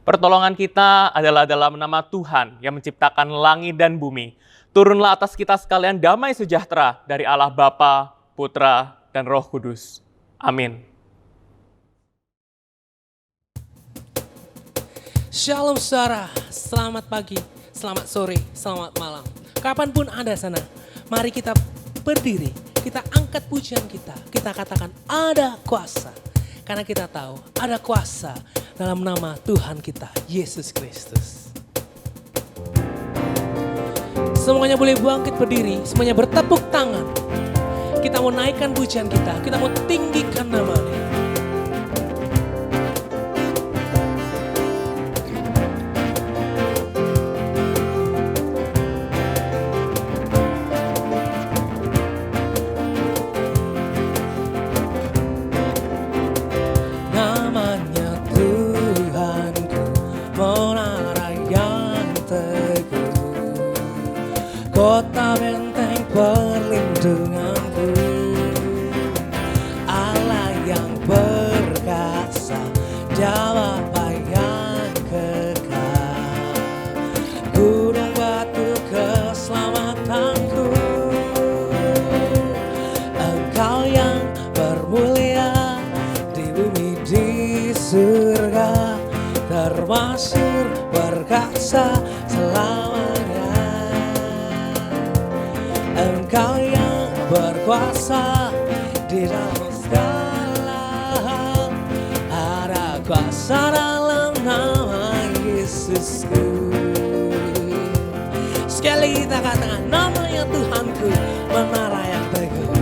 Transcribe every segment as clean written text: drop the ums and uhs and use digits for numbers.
Pertolongan kita adalah dalam nama Tuhan yang menciptakan langit dan bumi. Turunlah atas kita sekalian damai sejahtera dari Allah Bapa, Putra, dan Roh Kudus. Amin. Shalom saudara, selamat pagi, selamat sore, selamat malam. Kapanpun Anda sana, mari kita berdiri, kita angkat pujian kita katakan ada kuasa. Karena kita tahu ada kuasa dalam nama Tuhan kita, Yesus Kristus. Semuanya boleh bangkit berdiri, semuanya bertepuk tangan. Kita mau naikkan pujian kita mau tinggikan namanya. Kota benteng perlindunganku, Allah yang perkasa, Jawab apa yang kekal, gunung batu keselamatanku. Engkau yang bermulia di bumi di surga, termasyhur berkasa selamanya. Engkau yang berkuasa di dalam segala hal, ada kuasa dalam nama Yesusku. Sekali kita katakan namanya Tuhanku, menara yang teguh.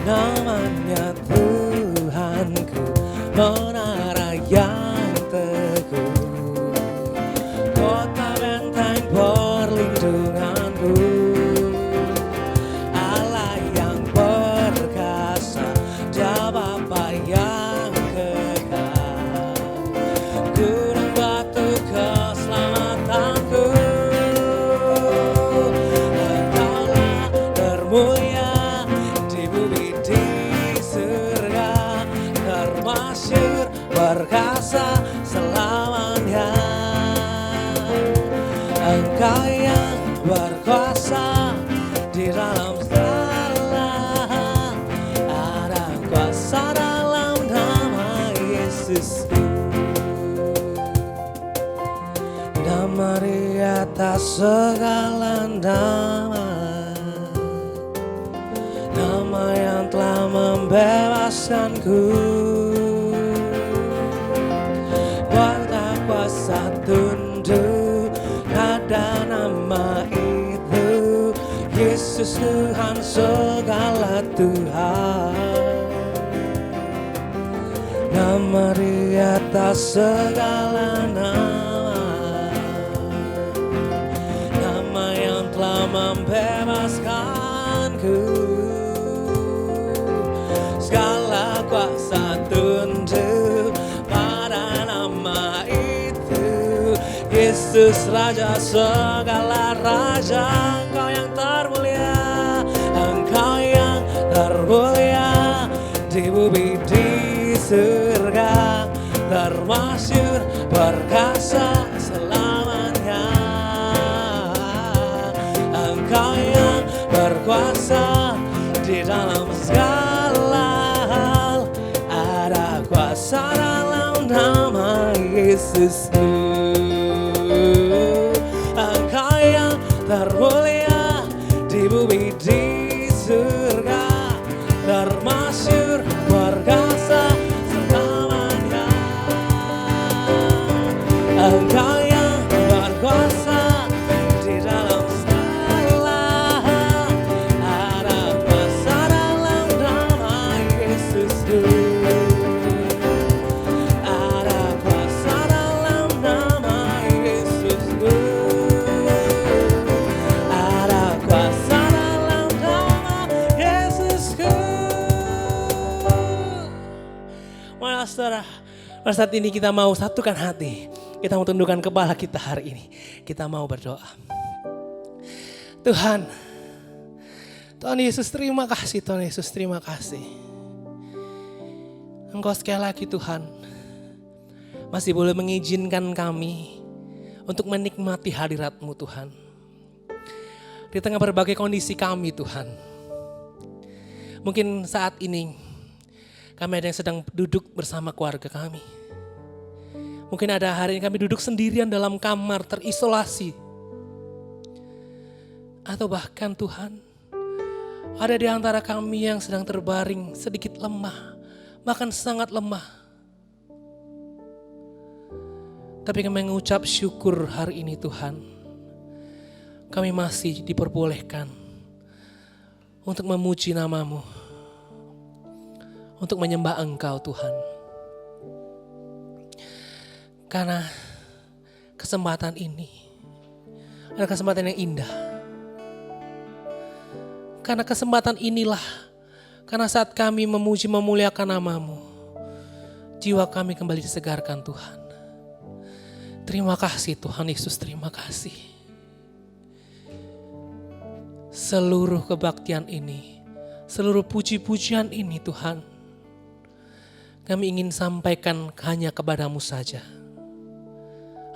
Namanya Tuhanku, menara yang teguh. Kota benteng perlindunganku, Allah yang perkasa, Jawab apa yang kekal, gunung batu keselamatanku. Engkaulah termulia di bumi di surga, termasyhur berkasa selamanya. Engkau yang berkuasa di dalam segala hal, ada kuasa dalam nama Yesusku. Nama di atas segala nama, nama yang telah membebaskanku. Berkuasa tunduk pada nama itu, Yesus Tuhan segala Tuhan. Nama di atas segala nama, nama yang telah membebaskanku. Segala kuasa tunduk pada nama itu, Yesus Raja segala raja. Engkau yang termulia, Engkau yang termulia di bumi di surga, termasyhur berkasa selamanya. Engkau yang berkuasa di dalam segala hal, ada kuasa dalam nama Yesusku. Engkau yang termulia di bumi di surga, termasyhur berkasa selamanya. Engkau yang berkuasa di dalam segala hal, ada kuasa dalam nama Yesusku. Ada kuasa dalam nama Yesusku. Ada kuasa dalam nama Yesusku. Mana saudara, pada saat ini kita mau satukan hati. Kita mau tundukkan kepala kita hari ini. Kita mau berdoa. Tuhan Yesus terima kasih, Tuhan Yesus terima kasih. Engkau sekali lagi Tuhan masih boleh mengizinkan kami untuk menikmati hadirat-Mu Tuhan. Di tengah berbagai kondisi kami Tuhan. Mungkin saat ini kami ada yang sedang duduk bersama keluarga kami. Mungkin ada hari ini kami duduk sendirian dalam kamar terisolasi. Atau bahkan Tuhan, ada di antara kami yang sedang terbaring sedikit lemah, bahkan sangat lemah. Tapi kami mengucap syukur hari ini Tuhan. Kami masih diperbolehkan untuk memuji nama-Mu. Untuk menyembah Engkau Tuhan. Karena kesempatan ini adalah kesempatan yang indah. Karena kesempatan inilah, karena saat kami memuji memuliakan nama-Mu, jiwa kami kembali disegarkan Tuhan. Terima kasih Tuhan Yesus, terima kasih. Seluruh kebaktian ini, seluruh puji-pujian ini Tuhan, kami ingin sampaikan hanya kepada-Mu saja.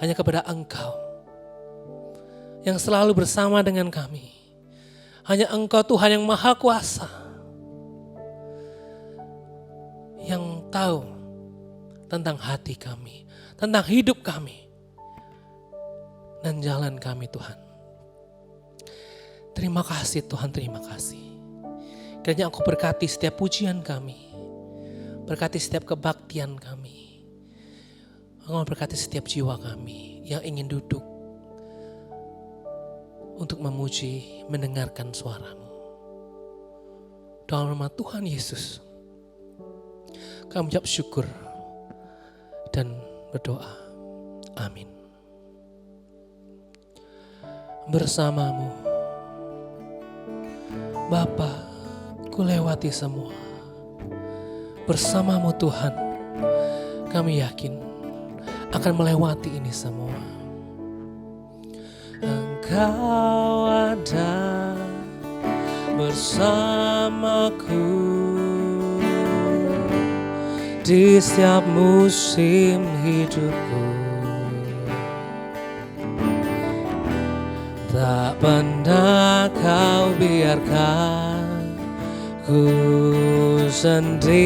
Hanya kepada Engkau yang selalu bersama dengan kami. Hanya Engkau Tuhan yang Maha Kuasa, yang tahu tentang hati kami, tentang hidup kami, dan jalan kami Tuhan. Terima kasih Tuhan, terima kasih. Kiranya Engkau berkati setiap pujian kami, berkati setiap kebaktian kami. Engkau berkati setiap jiwa kami yang ingin duduk untuk memuji, mendengarkan suara-Mu. Dalam nama Tuhan Yesus, kami ucap syukur dan berdoa. Amin. Bersama-Mu, Bapa, ku lewati semua. Bersama-Mu Tuhan, kami yakin akan melewati ini semua. Engkau ada bersamaku di setiap musim hidupku. Tak pernah Kau biarkan ku sendiri.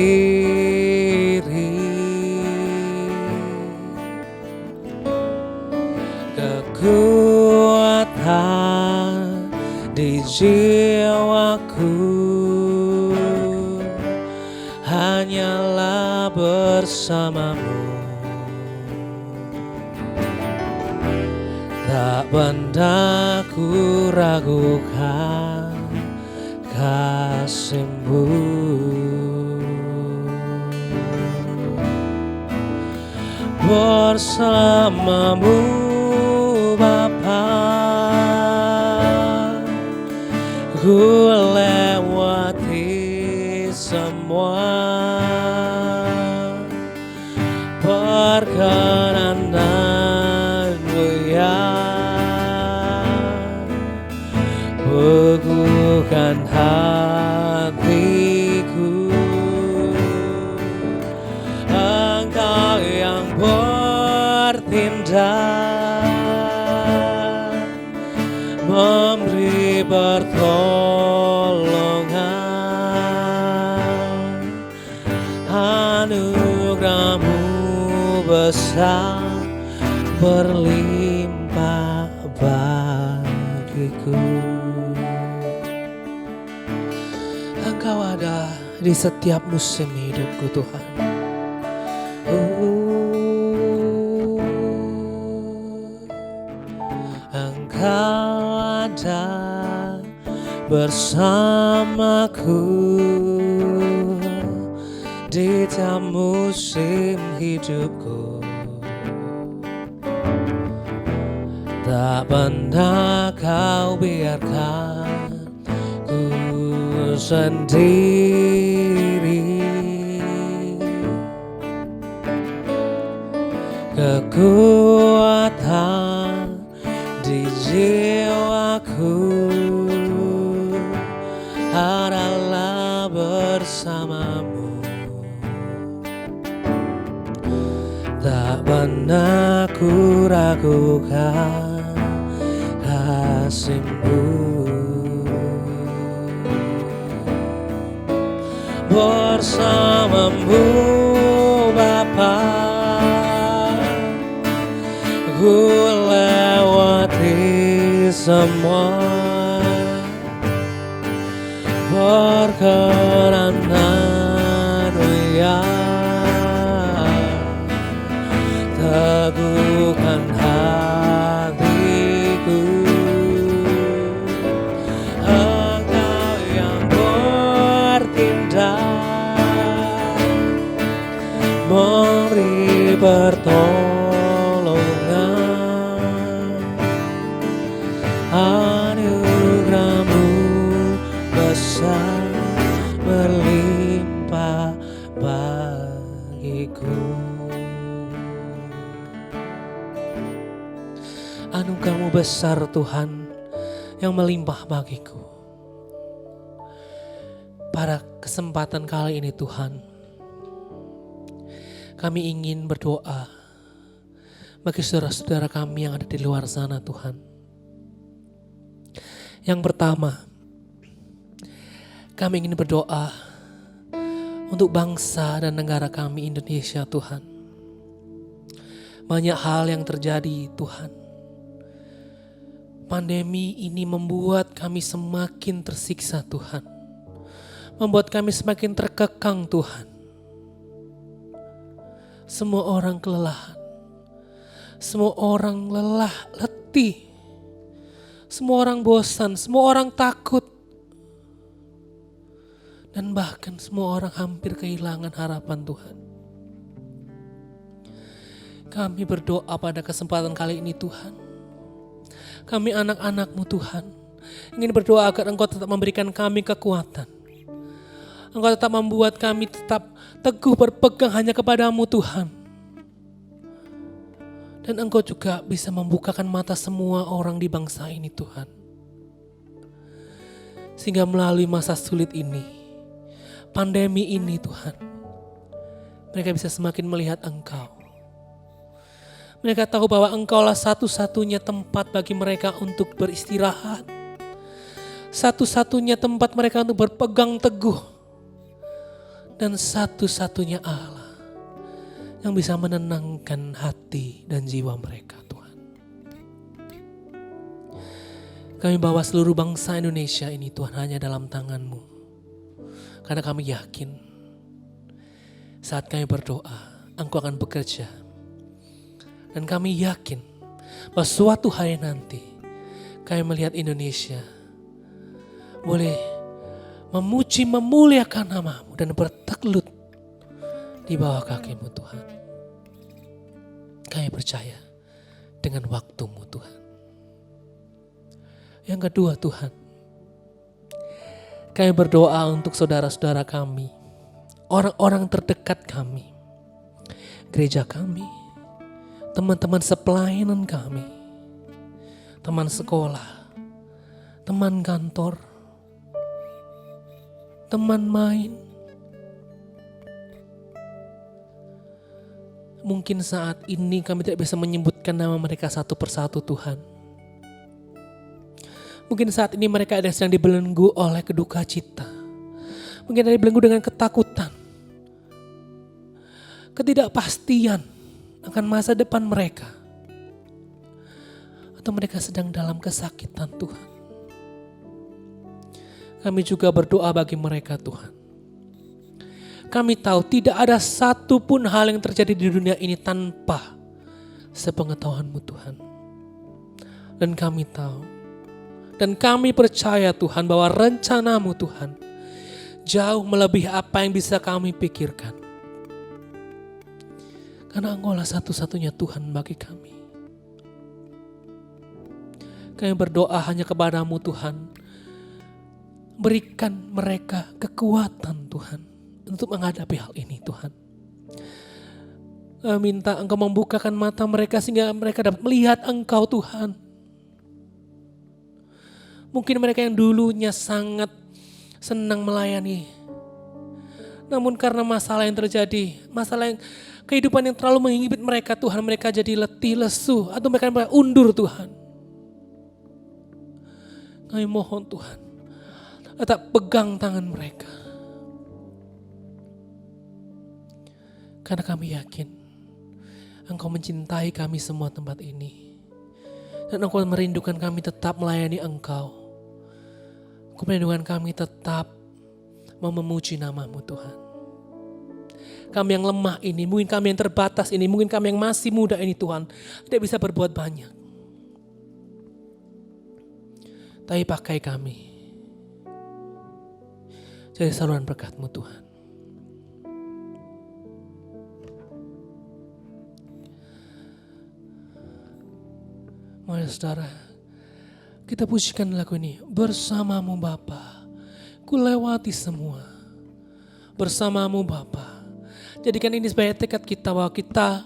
Kekuatan di jiwaku hanyalah bersama-Mu. Tak pernah ku ragukan kasih-Mu. Bersama-Mu Bapa, ku lewati semua perkenanan-Mu yang teguhkan hatiku. Engkau yang bertindak, memberi pertolongan. Anugerah-Mu besar berlimpah bagiku. Engkau ada di setiap musim hidupku Tuhan. Engkau ada bersamaku di tiap musim hidupku. Tak pernah Kau biarkan ku sendiri. Kekuatan di jiwaku adalah bersama-Mu. Tak pernah ku ragukan kasih-Mu. Bersama-Mu Bapa, ku lewati semua perkenanan-Mu yang teguhkan hatiku. Engkau yang bertindak memberi pertolongan, anugerah-Mu besar berlimpah bagiku. Anugerah-Mu besar Tuhan yang melimpah bagiku. Pada kesempatan kali ini Tuhan, kami ingin berdoa bagi saudara-saudara kami yang ada di luar sana Tuhan. Yang pertama, kami ingin berdoa untuk bangsa dan negara kami Indonesia Tuhan. Banyak hal yang terjadi Tuhan. Pandemi ini membuat kami semakin tersiksa Tuhan. Membuat kami semakin terkekang Tuhan. Semua orang kelelahan. Semua orang lelah, letih. Semua orang bosan, semua orang takut. Dan bahkan semua orang hampir kehilangan harapan Tuhan. Kami berdoa pada kesempatan kali ini Tuhan. Kami anak-anak-Mu Tuhan, ingin berdoa agar Engkau tetap memberikan kami kekuatan. Engkau tetap membuat kami tetap teguh berpegang hanya kepada-Mu Tuhan. Dan Engkau juga bisa membukakan mata semua orang di bangsa ini Tuhan. Sehingga melalui masa sulit ini, pandemi ini Tuhan, mereka bisa semakin melihat Engkau. Mereka tahu bahwa Engkaulah satu-satunya tempat bagi mereka untuk beristirahat. Satu-satunya tempat mereka untuk berpegang teguh. Dan satu-satunya Allah yang bisa menenangkan hati dan jiwa mereka Tuhan. Kami bawa seluruh bangsa Indonesia ini Tuhan hanya dalam tangan-Mu. Karena kami yakin saat kami berdoa, Engkau akan bekerja. Dan kami yakin bahwa suatu hari nanti kami melihat Indonesia boleh memuji, memuliakan nama-Mu dan bertelut di bawah kaki-Mu Tuhan. Kami percaya dengan waktu-Mu Tuhan. Yang kedua Tuhan, kami berdoa untuk saudara-saudara kami, orang-orang terdekat kami, gereja kami, teman-teman sepelayanan kami, teman sekolah, teman kantor, teman main. Mungkin saat ini kami tidak bisa menyebutkan nama mereka satu persatu Tuhan. Mungkin saat ini mereka ada yang sedang dibelenggu oleh keduka cita. Mungkin ada yang dibelenggu dengan ketakutan, ketidakpastian akan masa depan mereka. Atau mereka sedang dalam kesakitan Tuhan. Kami juga berdoa bagi mereka Tuhan. Kami tahu tidak ada satupun hal yang terjadi di dunia ini tanpa sepengetahuan-Mu Tuhan. Dan kami tahu, dan kami percaya Tuhan bahwa rencana-Mu Tuhan jauh melebihi apa yang bisa kami pikirkan. Karena Engkau lah satu-satunya Tuhan bagi kami. Kami berdoa hanya kepada-Mu Tuhan. Berikan mereka kekuatan Tuhan untuk menghadapi hal ini Tuhan. Kami minta Engkau membukakan mata mereka sehingga mereka dapat melihat Engkau Tuhan. Mungkin mereka yang dulunya sangat senang melayani Namun karena masalah yang terjadi, masalah yang kehidupan yang terlalu menghinggapi mereka Tuhan, mereka jadi letih, lesu, atau mereka undur Tuhan. Kami mohon Tuhan, tetap pegang tangan mereka. Karena kami yakin Engkau mencintai kami semua tempat ini. Dan Engkau merindukan kami tetap melayani Engkau. Engkau merindukan kami tetap mau memuji nama-Mu Tuhan. Kami yang lemah ini, mungkin kami yang terbatas ini, mungkin kami yang masih muda ini Tuhan, tidak bisa berbuat banyak. Tapi pakai kami jadi saluran berkat-Mu Tuhan. Mari saudara, kita pujikan lagu ini. Bersama-Mu Bapa, ku lewati semua. Bersama-Mu Bapa. Jadikan ini sebagai tekad kita bahwa kita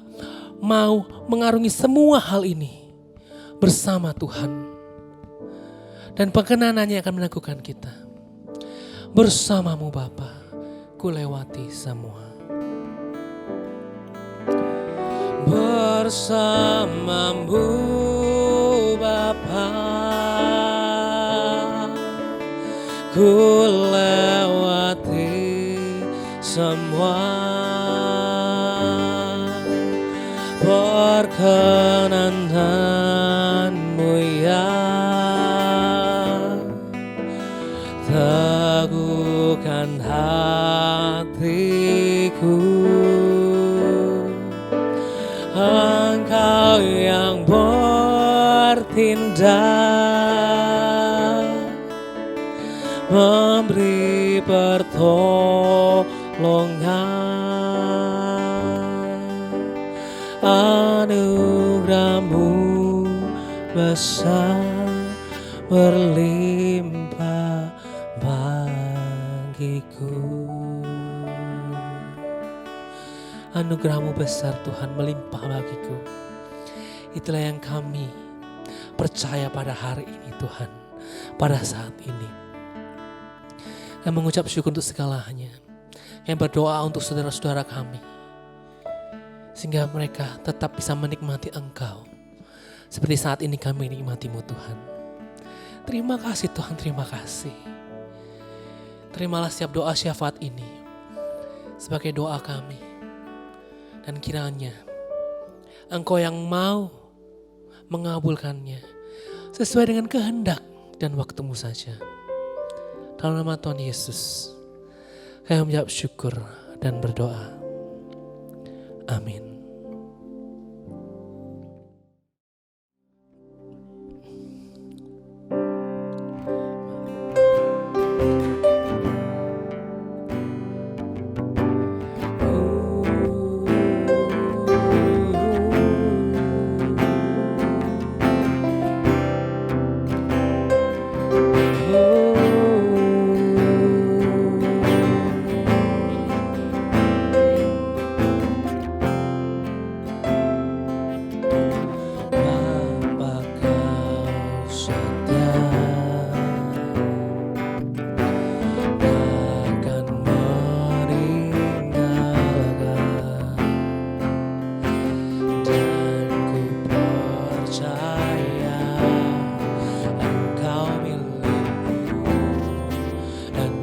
mau mengarungi semua hal ini bersama Tuhan. Dan pengenanannya akan melakukan kita. Bersama-Mu Bapa, ku lewati semua. Bersama-Mu Bapa, ku lewati semua. Perkenan-Mu ya, teguhkan hatiku. Engkau yang bertindak, memberi pertolongan. Anugerah-Mu besar berlimpah bagiku. Anugerah-Mu besar Tuhan melimpah bagiku. Itulah yang kami percaya pada hari ini Tuhan. Pada saat ini. Kami mengucap syukur untuk segalanya. Kami berdoa untuk saudara-saudara kami. Sehingga mereka tetap bisa menikmati Engkau. Seperti saat ini kami menikmati-Mu Tuhan. Terima kasih Tuhan, terima kasih. Terimalah setiap doa syafaat ini sebagai doa kami. Dan kiranya Engkau yang mau mengabulkannya sesuai dengan kehendak dan waktu-Mu saja. Dalam nama Tuhan Yesus, kami menjawab syukur dan berdoa. Amin.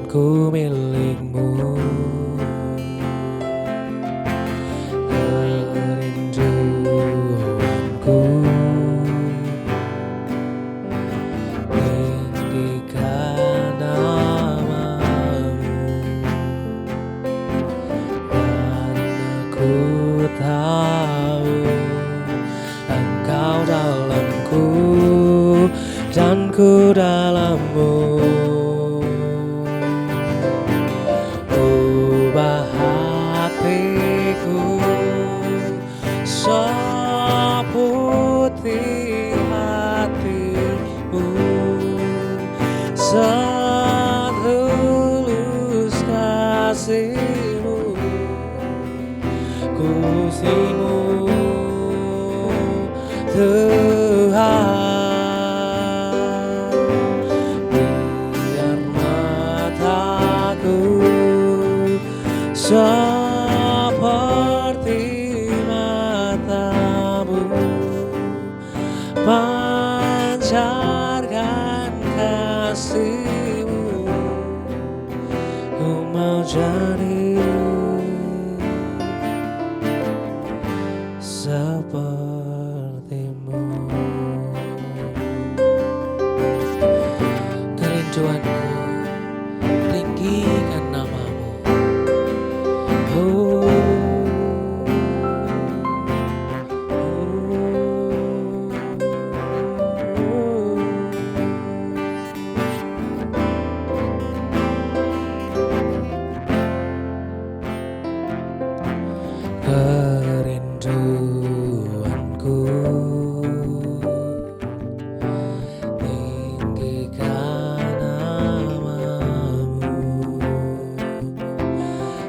Ku milik-Mu, kerinduanku tinggikan nama-Mu, karena ku tahu Engkau dalamku dan ku dalam-Mu. Seputih hati-Mu, setulus kasih-Mu, kasih-Mu Tuhan. Biar mataku kerinduanku tinggikan namamu,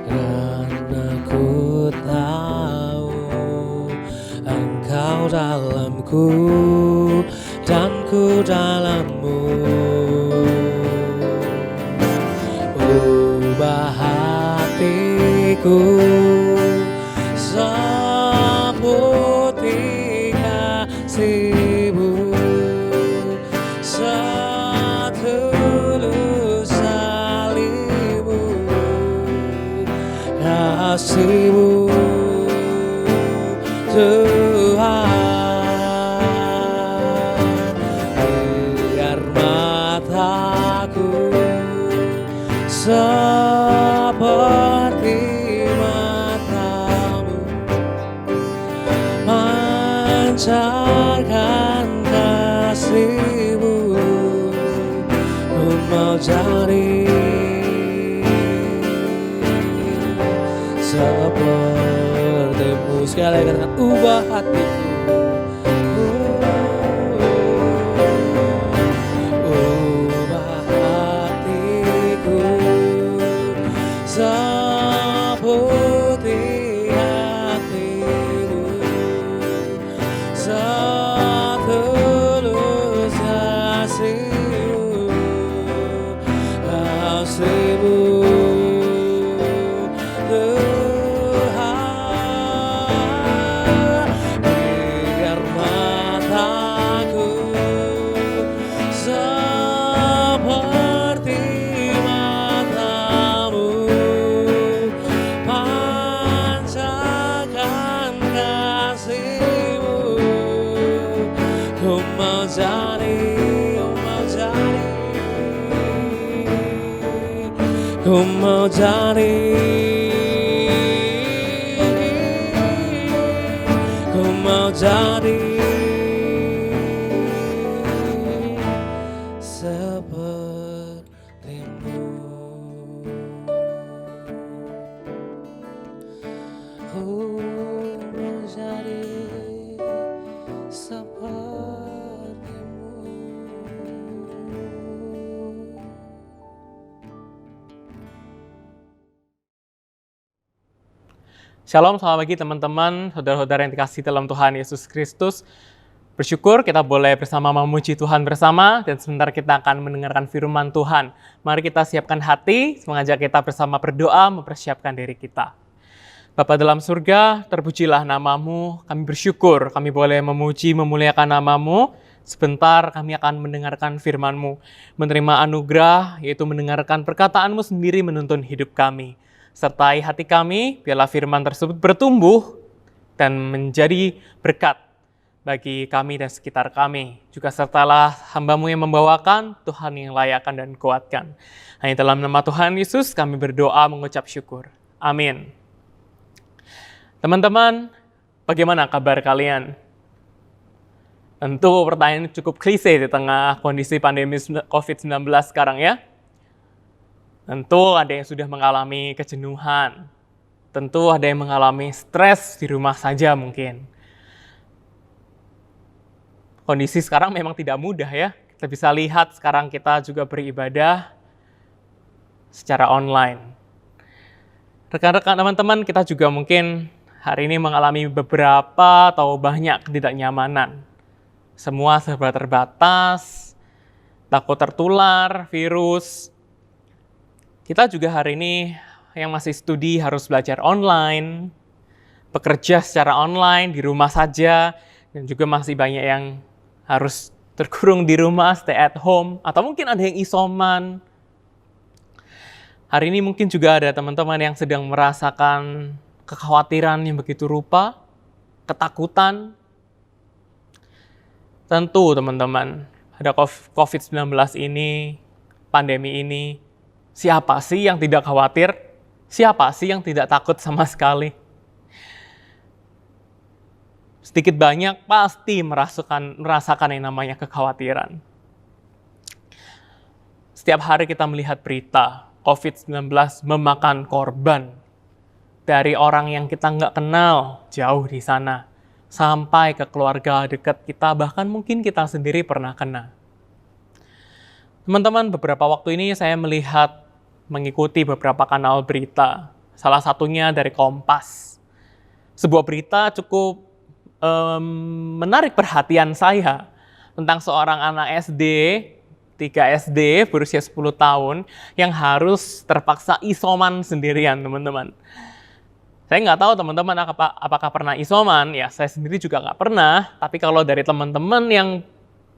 karena ku tahu Engkau dalamku dan ku dalammu. Ubah hatiku seputih kasih-Mu, setulus salib-Mu, kasih-Mu Tuhan. Biar mataku seperti mata-Mu, mancarkan kasih-Mu. Ku mau jadi seperti-Mu. Sekali lagi katakan, ubah hatiku. Ubah hatiku seputih hati-Mu, setulus kasih-Mu, kasih-Mu Tuhan. Biar mataku seperti mata-Mu, pancarkan kasih-Mu. Ku mau jadi, ku mau jadi, ku mau jadi seperti-Mu. Ku mau jadi seperti-Mu. Shalom, selamat pagi teman-teman, saudara-saudara yang dikasihi dalam Tuhan Yesus Kristus. Bersyukur kita boleh bersama memuji Tuhan bersama, dan sebentar kita akan mendengarkan firman Tuhan. Mari kita siapkan hati, mengajak kita bersama berdoa, mempersiapkan diri kita. Bapa dalam surga, terpujilah nama-Mu, kami bersyukur, kami boleh memuji, memuliakan nama-Mu. Sebentar kami akan mendengarkan firman-Mu, menerima anugerah, yaitu mendengarkan perkataan-Mu sendiri menuntun hidup kami. Sertai hati kami, biarlah firman tersebut bertumbuh dan menjadi berkat bagi kami dan sekitar kami. Juga sertalah hamba-Mu yang membawakan, Tuhan yang layakkan dan kuatkan. Hanya dalam nama Tuhan Yesus kami berdoa mengucap syukur. Amin. Teman-teman, bagaimana kabar kalian? Tentu pertanyaan cukup klise di tengah kondisi pandemi COVID-19 sekarang ya. Tentu ada yang sudah mengalami kejenuhan. Tentu ada yang mengalami stres di rumah saja mungkin. Kondisi sekarang memang tidak mudah ya. Kita bisa lihat sekarang kita juga beribadah secara online. Rekan-rekan teman-teman, kita juga mungkin hari ini mengalami beberapa atau banyak ketidaknyamanan. Semua serba terbatas, takut tertular virus. Kita juga hari ini yang masih studi harus belajar online, bekerja secara online di rumah saja, dan juga masih banyak yang harus terkurung di rumah, stay at home, atau mungkin ada yang isoman. Hari ini mungkin juga ada teman-teman yang sedang merasakan kekhawatiran yang begitu rupa, ketakutan. Tentu teman-teman, ada COVID-19 ini, pandemi ini, siapa sih yang tidak khawatir? Siapa sih yang tidak takut sama sekali? Sedikit banyak pasti merasakan yang namanya kekhawatiran. Setiap hari kita melihat berita, COVID-19 memakan korban. dari orang yang kita nggak kenal jauh di sana, sampai ke keluarga dekat kita, bahkan mungkin kita sendiri pernah kena. Teman-teman, beberapa waktu ini saya mengikuti beberapa kanal berita, salah satunya dari Kompas. Sebuah berita cukup menarik perhatian saya tentang seorang anak SD, 3 SD berusia 10 tahun yang harus terpaksa isoman sendirian, teman-teman. Saya nggak tahu teman-teman apakah pernah isoman, ya saya sendiri juga nggak pernah, tapi kalau dari teman-teman yang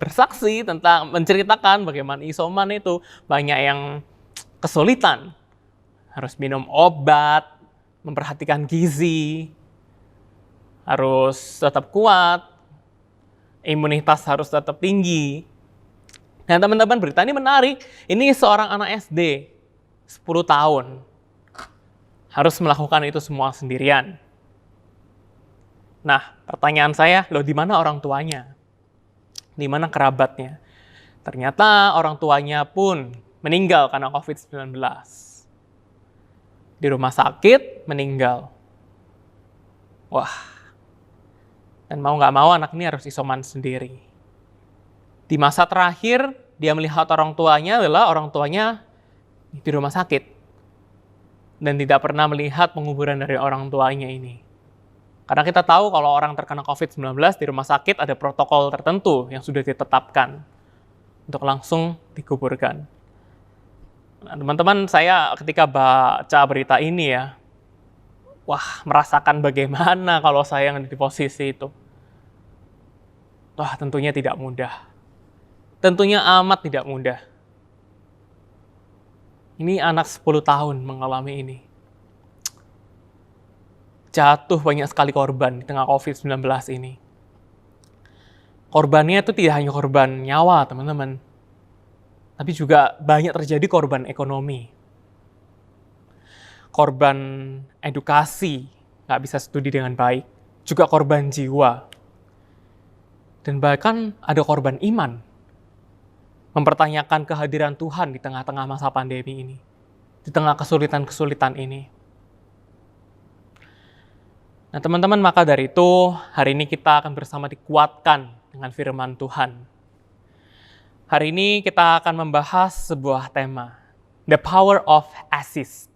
bersaksi tentang menceritakan bagaimana isoman itu banyak yang kesulitan, harus minum obat, memperhatikan gizi, harus tetap kuat, imunitas harus tetap tinggi. Nah teman-teman, berita ini menarik, ini seorang anak SD 10 tahun, harus melakukan itu semua sendirian. Nah, pertanyaan saya, loh di mana orang tuanya? Di mana kerabatnya? Ternyata orang tuanya pun meninggal karena COVID-19. Di rumah sakit, meninggal. Wah, dan mau nggak mau anak ini harus isoman sendiri. Di masa terakhir, dia melihat orang tuanya adalah orang tuanya di rumah sakit. Dan tidak pernah melihat penguburan dari orang tuanya ini. Karena kita tahu kalau orang terkena COVID-19 di rumah sakit ada protokol tertentu yang sudah ditetapkan untuk langsung dikuburkan. Nah, teman-teman, saya ketika baca berita ini ya, wah, merasakan bagaimana kalau saya yang ada di posisi itu. Wah, tentunya tidak mudah. Tentunya amat tidak mudah. Ini anak 10 tahun mengalami ini. Jatuh banyak sekali korban di tengah COVID-19 ini. Korbannya itu tidak hanya korban nyawa, teman-teman. Tapi juga banyak terjadi korban ekonomi. Korban edukasi, nggak bisa studi dengan baik. Juga korban jiwa. Dan bahkan ada korban iman. Mempertanyakan kehadiran Tuhan di tengah-tengah masa pandemi ini. Di tengah kesulitan-kesulitan ini. Nah teman-teman, maka dari itu hari ini kita akan bersama dikuatkan dengan firman Tuhan. Hari ini kita akan membahas sebuah tema, The Power of Assist.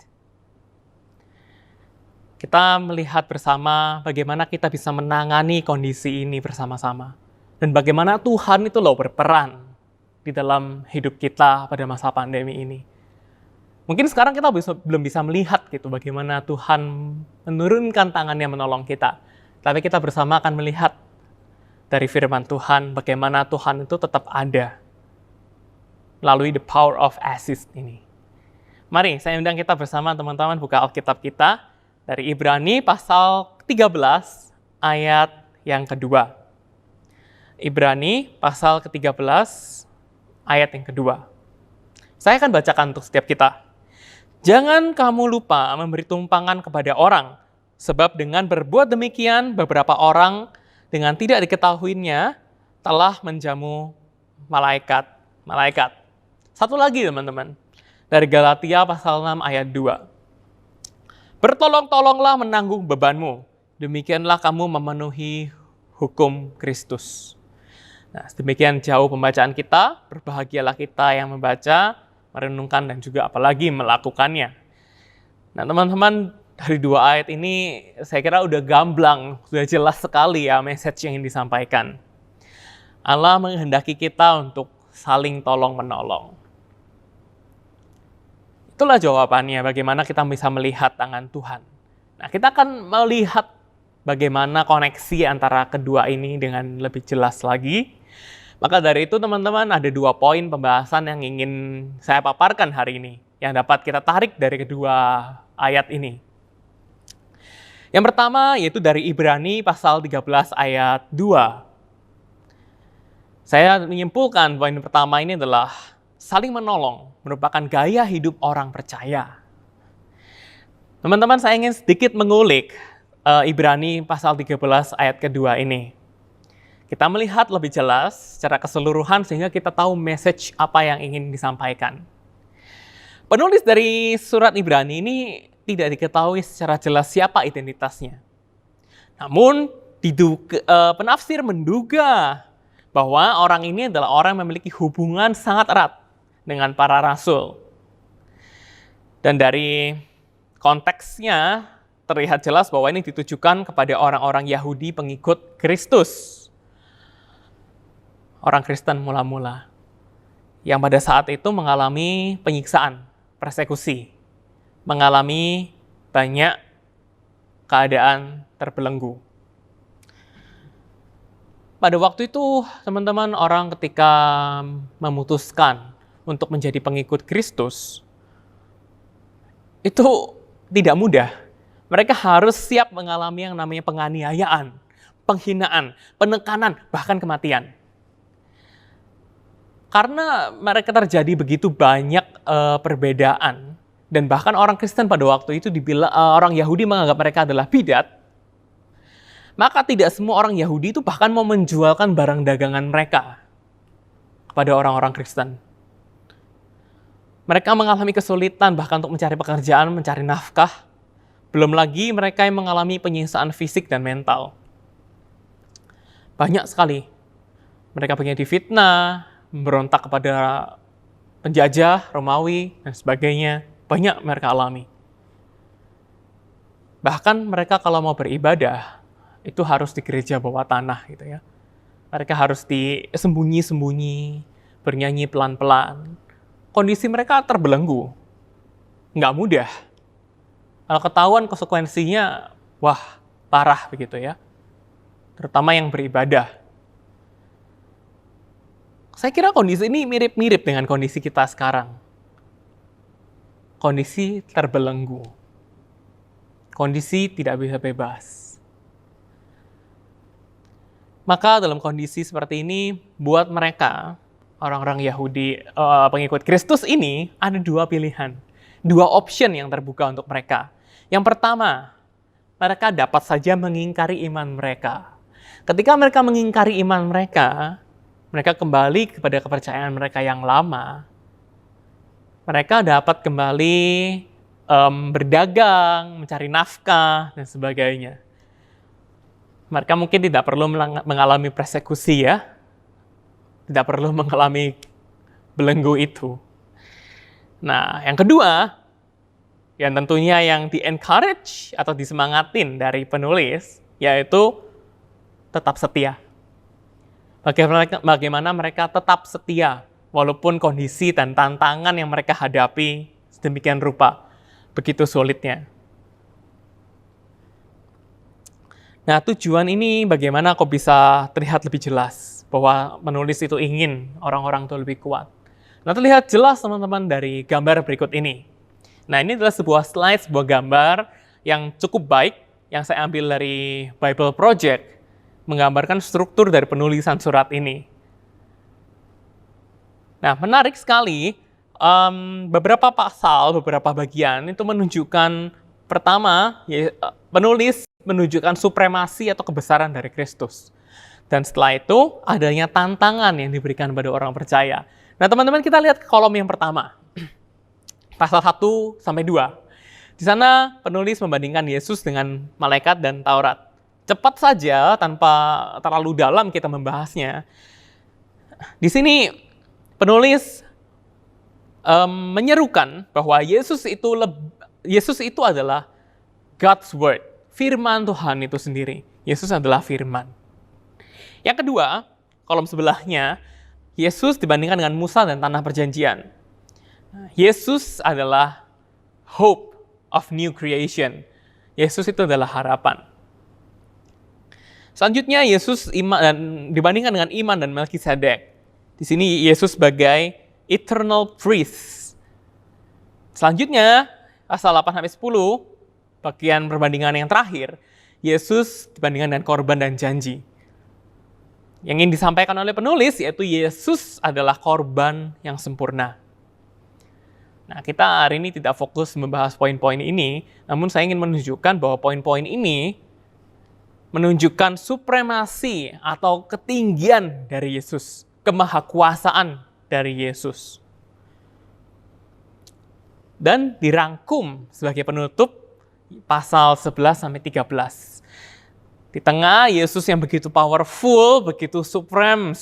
Kita melihat bersama bagaimana kita bisa menangani kondisi ini bersama-sama. Dan bagaimana Tuhan itu loh berperan di dalam hidup kita pada masa pandemi ini. Mungkin sekarang kita belum bisa melihat gitu bagaimana Tuhan menurunkan tangannya menolong kita. Tapi kita bersama akan melihat dari firman Tuhan bagaimana Tuhan itu tetap ada melalui the power of assist ini. Mari saya undang kita bersama teman-teman buka Alkitab kita dari Ibrani pasal 13 ayat yang kedua. Ibrani pasal ke-13 ayat yang kedua. Saya akan bacakan untuk setiap kita. Jangan kamu lupa memberi tumpangan kepada orang, sebab dengan berbuat demikian beberapa orang dengan tidak diketahuinya telah menjamu malaikat. Satu lagi teman-teman, dari Galatia pasal 6 ayat 2. Bertolong-tolonglah menanggung bebanmu, demikianlah kamu memenuhi hukum Kristus. Nah, demikian jauh pembacaan kita, berbahagialah kita yang membaca, merenungkan, dan juga apalagi melakukannya. Nah, teman-teman, dari 2 ayat ini saya kira udah gamblang, sudah jelas sekali ya message yang ingin disampaikan. Allah menghendaki kita untuk saling tolong-menolong. Itulah jawabannya, bagaimana kita bisa melihat tangan Tuhan. Nah, kita akan melihat bagaimana koneksi antara kedua ini dengan lebih jelas lagi. Maka dari itu teman-teman ada 2 poin pembahasan yang ingin saya paparkan hari ini, yang dapat kita tarik dari kedua ayat ini. Yang pertama yaitu dari Ibrani pasal 13 ayat 2. Saya menyimpulkan poin pertama ini adalah saling menolong merupakan gaya hidup orang percaya. Teman-teman, saya ingin sedikit mengulik Ibrani pasal 13 ayat kedua ini. Kita melihat lebih jelas secara keseluruhan sehingga kita tahu message apa yang ingin disampaikan. Penulis dari surat Ibrani ini tidak diketahui secara jelas siapa identitasnya. Namun, penafsir menduga bahwa orang ini adalah orang yang memiliki hubungan sangat erat dengan para rasul. Dan dari konteksnya terlihat jelas bahwa ini ditujukan kepada orang-orang Yahudi pengikut Kristus. Orang Kristen mula-mula yang pada saat itu mengalami penyiksaan, persekusi, mengalami banyak keadaan terbelenggu. Pada waktu itu, teman-teman, orang ketika memutuskan untuk menjadi pengikut Kristus, itu tidak mudah. Mereka harus siap mengalami yang namanya penganiayaan, penghinaan, penekanan, bahkan kematian. Karena mereka terjadi begitu banyak perbedaan, dan bahkan orang Kristen pada waktu itu orang Yahudi menganggap mereka adalah bidat, maka tidak semua orang Yahudi itu bahkan mau menjualkan barang dagangan mereka kepada orang-orang Kristen. Mereka mengalami kesulitan bahkan untuk mencari pekerjaan, mencari nafkah. Belum lagi mereka yang mengalami penyiksaan fisik dan mental. Banyak sekali. Mereka punya difitnah, memberontak kepada penjajah, Romawi, dan sebagainya. Banyak mereka alami. Bahkan mereka kalau mau beribadah, itu harus di gereja bawah tanah gitu ya. Mereka harus disembunyi-sembunyi, bernyanyi pelan-pelan. Kondisi mereka terbelenggu. Nggak mudah. Kalau ketahuan konsekuensinya, wah parah begitu ya. Terutama yang beribadah. Saya kira kondisi ini mirip-mirip dengan kondisi kita sekarang. Kondisi terbelenggu. Kondisi tidak bisa bebas. Maka dalam kondisi seperti ini, buat mereka, orang-orang Yahudi pengikut Kristus ini, ada dua pilihan. Dua option yang terbuka untuk mereka. Yang pertama, mereka dapat saja mengingkari iman mereka. Ketika mereka mengingkari iman mereka, mereka kembali kepada kepercayaan mereka yang lama. Mereka dapat kembali berdagang, mencari nafkah, dan sebagainya. Mereka mungkin tidak perlu mengalami persekusi ya. Tidak perlu mengalami belenggu itu. Nah, yang kedua, yang tentunya yang di-encourage atau disemangatin dari penulis, yaitu tetap setia. Bagaimana mereka tetap setia, walaupun kondisi dan tantangan yang mereka hadapi sedemikian rupa, begitu sulitnya. Nah, tujuan ini bagaimana kok bisa terlihat lebih jelas bahwa penulis itu ingin orang-orang itu lebih kuat. Nah, terlihat jelas teman-teman dari gambar berikut ini. Nah, ini adalah sebuah slide, sebuah gambar yang cukup baik yang saya ambil dari Bible Project, menggambarkan struktur dari penulisan surat ini. Nah, menarik sekali, beberapa pasal, beberapa bagian itu menunjukkan, pertama, penulis menunjukkan supremasi atau kebesaran dari Kristus. Dan setelah itu, adanya tantangan yang diberikan pada orang percaya. Nah, teman-teman, kita lihat ke kolom yang pertama. Pasal 1 sampai 2. Di sana penulis membandingkan Yesus dengan malaikat dan Taurat. Cepat saja, tanpa terlalu dalam kita membahasnya. Di sini penulis menyerukan bahwa Yesus itu adalah God's Word, firman Tuhan itu sendiri. Yesus adalah firman. Yang kedua, kolom sebelahnya, Yesus dibandingkan dengan Musa dan tanah perjanjian. Yesus adalah hope of new creation. Yesus itu adalah harapan. Selanjutnya, Yesus dibandingkan dengan iman dan Melkisedek. Di sini Yesus sebagai eternal priest. Selanjutnya, pasal 8-10, bagian perbandingan yang terakhir, Yesus dibandingkan dengan korban dan janji. Yang ingin disampaikan oleh penulis yaitu Yesus adalah korban yang sempurna. Nah, kita hari ini tidak fokus membahas poin-poin ini, namun saya ingin menunjukkan bahwa poin-poin ini menunjukkan supremasi atau ketinggian dari Yesus, kemahakuasaan dari Yesus. Dan dirangkum sebagai penutup pasal 11 sampai 13. Di tengah Yesus yang begitu powerful, begitu supreme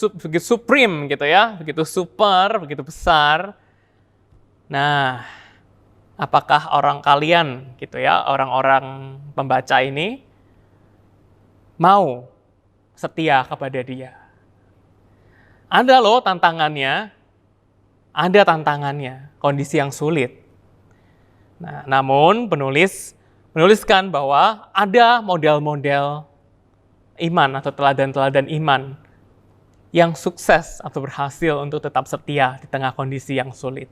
gitu ya, begitu super, begitu besar. Nah, apakah orang kalian gitu ya, orang-orang pembaca ini mau setia kepada dia? Ada loh tantangannya, kondisi yang sulit. Nah, namun menuliskan bahwa ada model-model iman atau teladan-teladan iman yang sukses atau berhasil untuk tetap setia di tengah kondisi yang sulit.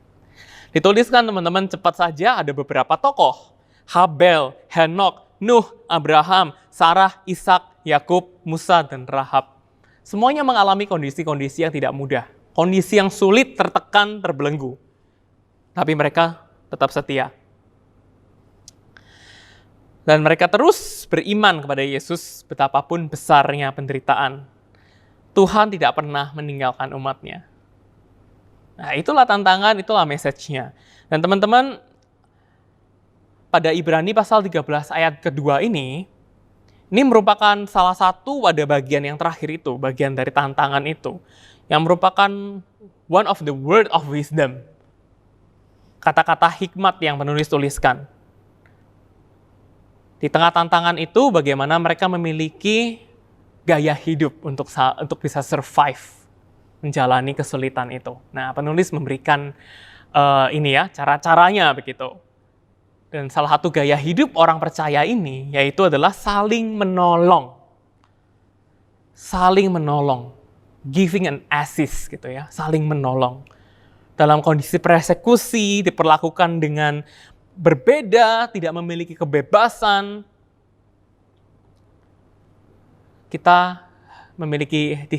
Dituliskan teman-teman cepat saja, ada beberapa tokoh. Habel, Henok, Nuh, Abraham, Sarah, Ishak, Yakub, Musa, dan Rahab. Semuanya mengalami kondisi-kondisi yang tidak mudah. Kondisi yang sulit, tertekan, terbelenggu. Tapi mereka tetap setia. Dan mereka terus beriman kepada Yesus betapapun besarnya penderitaan. Tuhan tidak pernah meninggalkan umatnya. Nah, itulah tantangan, itulah message-nya. Dan teman-teman, pada Ibrani pasal 13 ayat kedua ini merupakan salah satu pada bagian yang terakhir itu, bagian dari tantangan itu, yang merupakan one of the word of wisdom. Kata-kata hikmat yang penulis tuliskan. Di tengah tantangan itu, bagaimana mereka memiliki gaya hidup untuk bisa survive, menjalani kesulitan itu. Nah, penulis memberikan cara-caranya begitu. Dan salah satu gaya hidup orang percaya ini, yaitu adalah saling menolong. Saling menolong. Giving an assist gitu ya, saling menolong. Dalam kondisi persekusi, diperlakukan dengan berbeda, tidak memiliki kebebasan,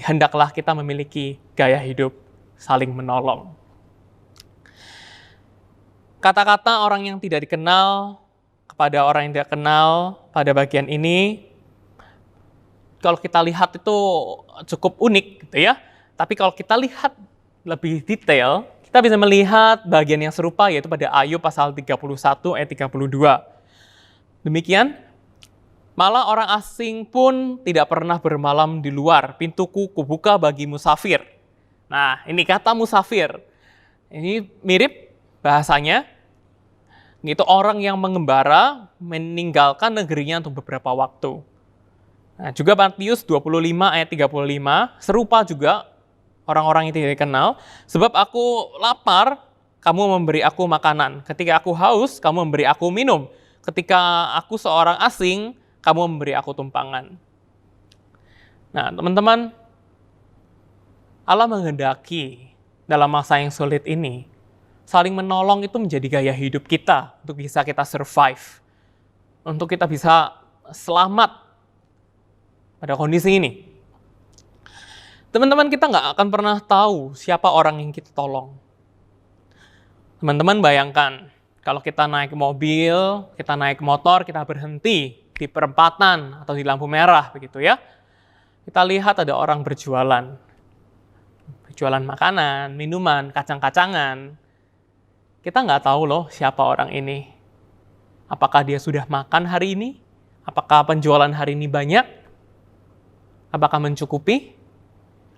hendaklah kita memiliki gaya hidup saling menolong. Kata-kata orang yang tidak dikenal kepada orang yang tidak kenal pada bagian ini, kalau kita lihat itu cukup unik gitu ya. Tapi kalau kita lihat lebih detail, kita bisa melihat bagian yang serupa, yaitu pada Ayub pasal 31 ayat 32. Demikian, malah orang asing pun tidak pernah bermalam di luar, pintuku kubuka bagi musafir. Nah, ini kata musafir. Ini mirip bahasanya, itu orang yang mengembara meninggalkan negerinya untuk beberapa waktu. Nah, juga Matius 25 ayat 35, serupa juga, orang-orang yang tidak dikenal, sebab aku lapar, kamu memberi aku makanan. Ketika aku haus, kamu memberi aku minum. Ketika aku seorang asing, kamu memberi aku tumpangan. Nah, teman-teman, Allah menghendaki dalam masa yang sulit ini, saling menolong itu menjadi gaya hidup kita, untuk bisa kita survive, untuk kita bisa selamat pada kondisi ini. Teman-teman, kita nggak akan pernah tahu siapa orang yang kita tolong. Teman-teman bayangkan, kalau kita naik mobil, kita naik motor, kita berhenti di perempatan atau di lampu merah, begitu ya. Kita lihat ada orang berjualan makanan, minuman, kacang-kacangan. Kita nggak tahu loh siapa orang ini. Apakah dia sudah makan hari ini? Apakah penjualan hari ini banyak? Apakah mencukupi?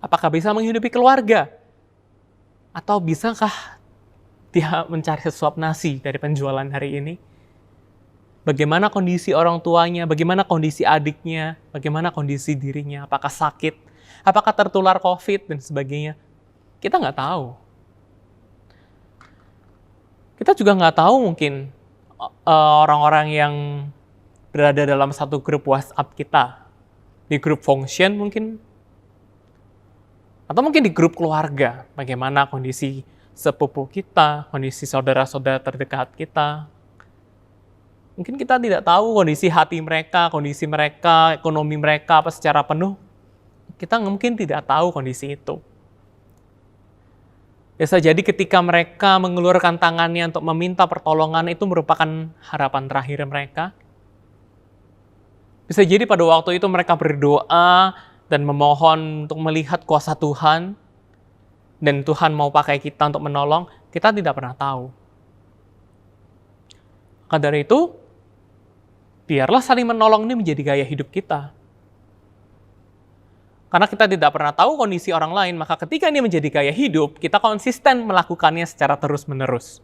Apakah bisa menghidupi keluarga? Atau bisakah dia mencari sesuap nasi dari penjualan hari ini? Bagaimana kondisi orang tuanya? Bagaimana kondisi adiknya? Bagaimana kondisi dirinya? Apakah sakit? Apakah tertular COVID dan sebagainya? Kita nggak tahu. Kita juga nggak tahu mungkin orang-orang yang berada dalam satu grup WhatsApp kita. Di grup function mungkin. Atau mungkin di grup keluarga, bagaimana kondisi sepupu kita, kondisi saudara-saudara terdekat kita. Mungkin kita tidak tahu kondisi hati mereka, kondisi mereka, ekonomi mereka apa secara penuh. Kita mungkin tidak tahu kondisi itu. Bisa jadi ketika mereka mengeluarkan tangannya untuk meminta pertolongan, itu merupakan harapan terakhir mereka. Bisa jadi pada waktu itu mereka berdoa dan memohon untuk melihat kuasa Tuhan, dan Tuhan mau pakai kita untuk menolong, kita tidak pernah tahu. Maka dari itu, biarlah saling menolong ini menjadi gaya hidup kita. Karena kita tidak pernah tahu kondisi orang lain, maka ketika ini menjadi gaya hidup, kita konsisten melakukannya secara terus-menerus.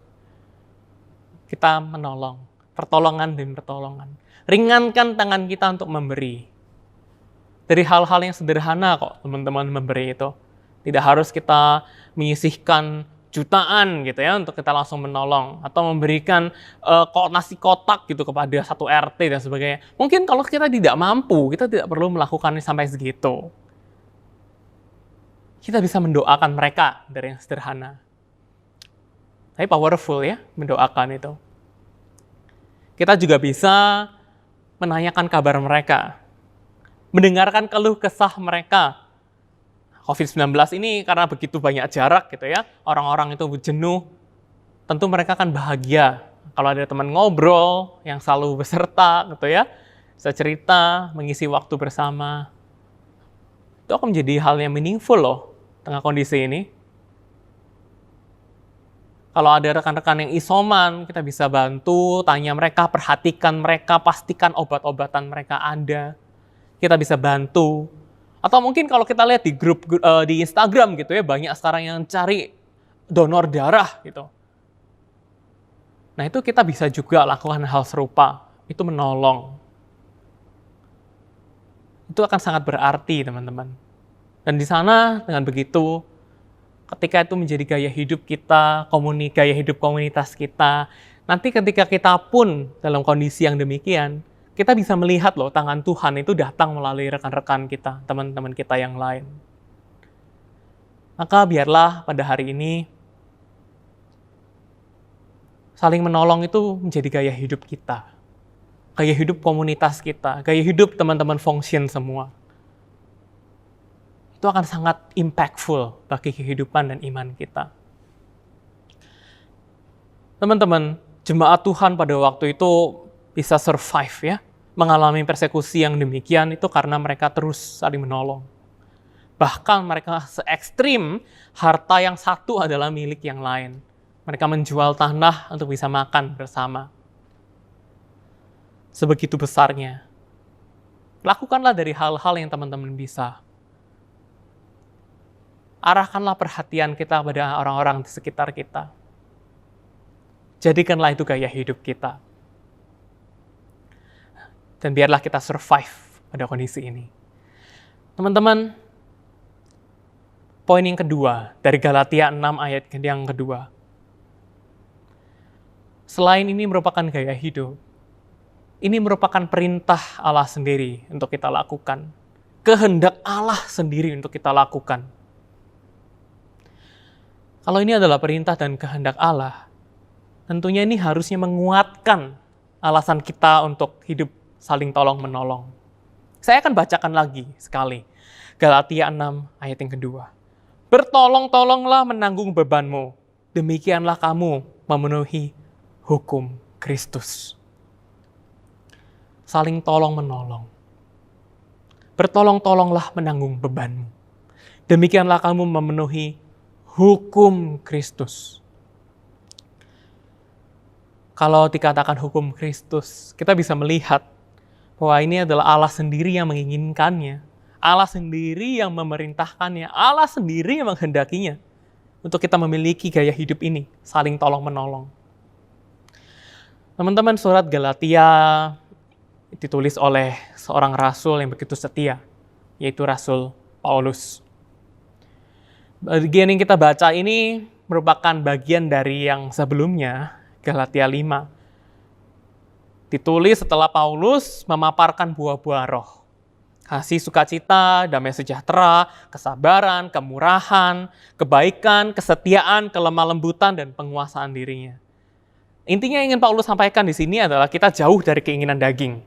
Kita menolong, pertolongan demi pertolongan. Ringankan tangan kita untuk memberi. Dari hal-hal yang sederhana kok teman-teman memberi itu. Tidak harus kita menyisihkan jutaan gitu ya untuk kita langsung menolong. Atau memberikan nasi kotak gitu kepada satu RT dan sebagainya. Mungkin kalau kita tidak mampu, kita tidak perlu melakukannya sampai segitu. Kita bisa mendoakan mereka dari yang sederhana. Tapi powerful ya, mendoakan itu. Kita juga bisa menanyakan kabar mereka. Mendengarkan keluh kesah mereka. COVID-19 ini karena begitu banyak jarak gitu ya, orang-orang itu jenuh, tentu mereka akan bahagia. Kalau ada teman ngobrol yang selalu beserta gitu ya, bisa cerita, mengisi waktu bersama. Itu akan menjadi hal yang meaningful loh, tengah kondisi ini. Kalau ada rekan-rekan yang isoman, kita bisa bantu, tanya mereka, perhatikan mereka, pastikan obat-obatan mereka ada. Kita bisa bantu. Atau mungkin kalau kita lihat di grup di Instagram gitu ya, banyak sekarang yang cari donor darah gitu. Nah itu kita bisa juga lakukan hal serupa, itu menolong. Itu akan sangat berarti teman-teman. Dan di sana dengan begitu, ketika itu menjadi gaya hidup kita, gaya hidup komunitas kita, nanti ketika kita pun dalam kondisi yang demikian, kita bisa melihat loh tangan Tuhan itu datang melalui rekan-rekan kita, teman-teman kita yang lain. Maka biarlah pada hari ini, saling menolong itu menjadi gaya hidup kita. Gaya hidup komunitas kita, gaya hidup teman-teman function semua. Itu akan sangat impactful bagi kehidupan dan iman kita. Teman-teman, jemaat Tuhan pada waktu itu bisa survive ya, mengalami persekusi yang demikian itu karena mereka terus saling menolong. Bahkan mereka se-ekstrim harta yang satu adalah milik yang lain. Mereka menjual tanah untuk bisa makan bersama. Sebegitu besarnya. Lakukanlah dari hal-hal yang teman-teman bisa. Arahkanlah perhatian kita pada orang-orang di sekitar kita. Jadikanlah itu gaya hidup kita. Dan biarlah kita survive pada kondisi ini. Teman-teman, poin yang kedua dari Galatia 6 ayat yang kedua. Selain ini merupakan gaya hidup, ini merupakan perintah Allah sendiri untuk kita lakukan. Kehendak Allah sendiri untuk kita lakukan. Kalau ini adalah perintah dan kehendak Allah, tentunya ini harusnya menguatkan alasan kita untuk hidup saling tolong-menolong. Saya akan bacakan lagi sekali. Galatia 6 ayat yang kedua. Bertolong-tolonglah menanggung bebanmu. Demikianlah kamu memenuhi hukum Kristus. Saling tolong-menolong. Bertolong-tolonglah menanggung bebanmu. Demikianlah kamu memenuhi hukum Kristus. Kalau dikatakan hukum Kristus, kita bisa melihat bahwa ini adalah Allah sendiri yang menginginkannya. Allah sendiri yang memerintahkannya. Allah sendiri yang menghendakinya. Untuk kita memiliki gaya hidup ini, saling tolong-menolong. Teman-teman, surat Galatia ditulis oleh seorang rasul yang begitu setia, yaitu Rasul Paulus. Bagian yang kita baca ini merupakan bagian dari yang sebelumnya, Galatia 5. Ditulis setelah Paulus memaparkan buah-buah roh. Kasih sukacita, damai sejahtera, kesabaran, kemurahan, kebaikan, kesetiaan, kelemah lembutan, dan penguasaan dirinya. Intinya yang ingin Paulus sampaikan di sini adalah kita jauh dari keinginan daging.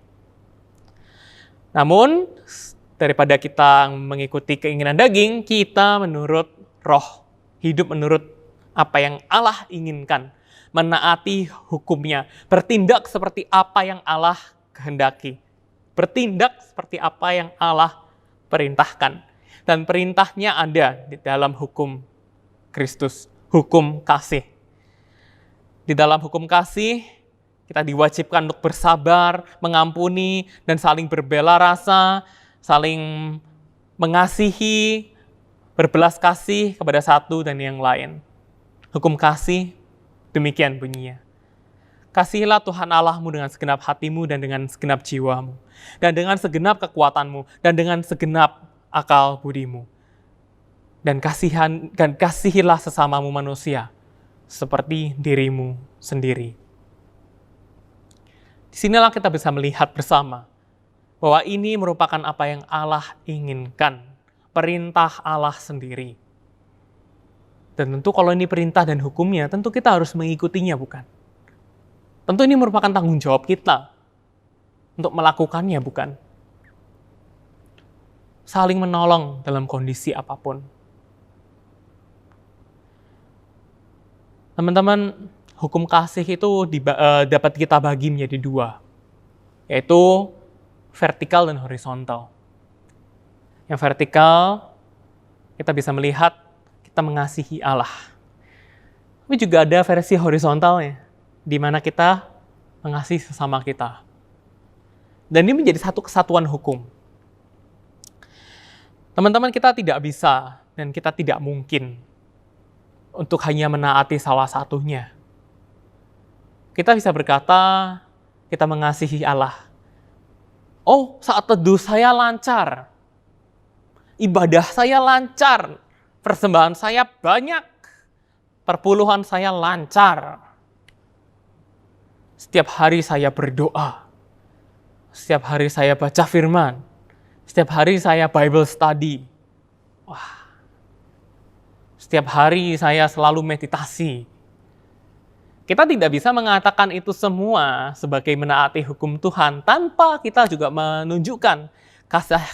Namun, daripada kita mengikuti keinginan daging, kita menurut roh, hidup menurut apa yang Allah inginkan. Menaati hukumnya, bertindak seperti apa yang Allah kehendaki, bertindak seperti apa yang Allah perintahkan. Dan perintahnya ada di dalam hukum Kristus, hukum kasih. Di dalam hukum kasih, Kita diwajibkan untuk bersabar, mengampuni, dan saling berbela rasa, saling mengasihi, berbelas kasih kepada satu dan yang lain. Hukum kasih demikian bunyinya. Kasihilah Tuhan Allahmu dengan segenap hatimu dan dengan segenap jiwamu, dan dengan segenap kekuatanmu, dan dengan segenap akal budimu. Dan kasihilah sesamamu manusia, seperti dirimu sendiri. Disinilah kita bisa melihat bersama bahwa ini merupakan apa yang Allah inginkan, perintah Allah sendiri. Dan tentu kalau ini perintah dan hukumnya, tentu kita harus mengikutinya, bukan? Tentu ini merupakan tanggung jawab kita untuk melakukannya, bukan? Saling menolong dalam kondisi apapun. Teman-teman, hukum kasih itu dapat kita bagi menjadi dua, yaitu vertikal dan horizontal. Yang vertikal, kita bisa melihat kita mengasihi Allah. Tapi juga ada versi horizontalnya, di mana kita mengasihi sesama kita. Dan ini menjadi satu kesatuan hukum. Teman-teman, kita tidak bisa dan kita tidak mungkin untuk hanya menaati salah satunya. Kita bisa berkata, kita mengasihi Allah. Oh, saat teduh saya lancar. Ibadah saya lancar. Persembahan saya banyak. Perpuluhan saya lancar. Setiap hari saya berdoa. Setiap hari saya baca firman. Setiap hari saya Bible study. Wah. Setiap hari saya selalu meditasi. Kita tidak bisa mengatakan itu semua sebagai menaati hukum Tuhan tanpa kita juga menunjukkan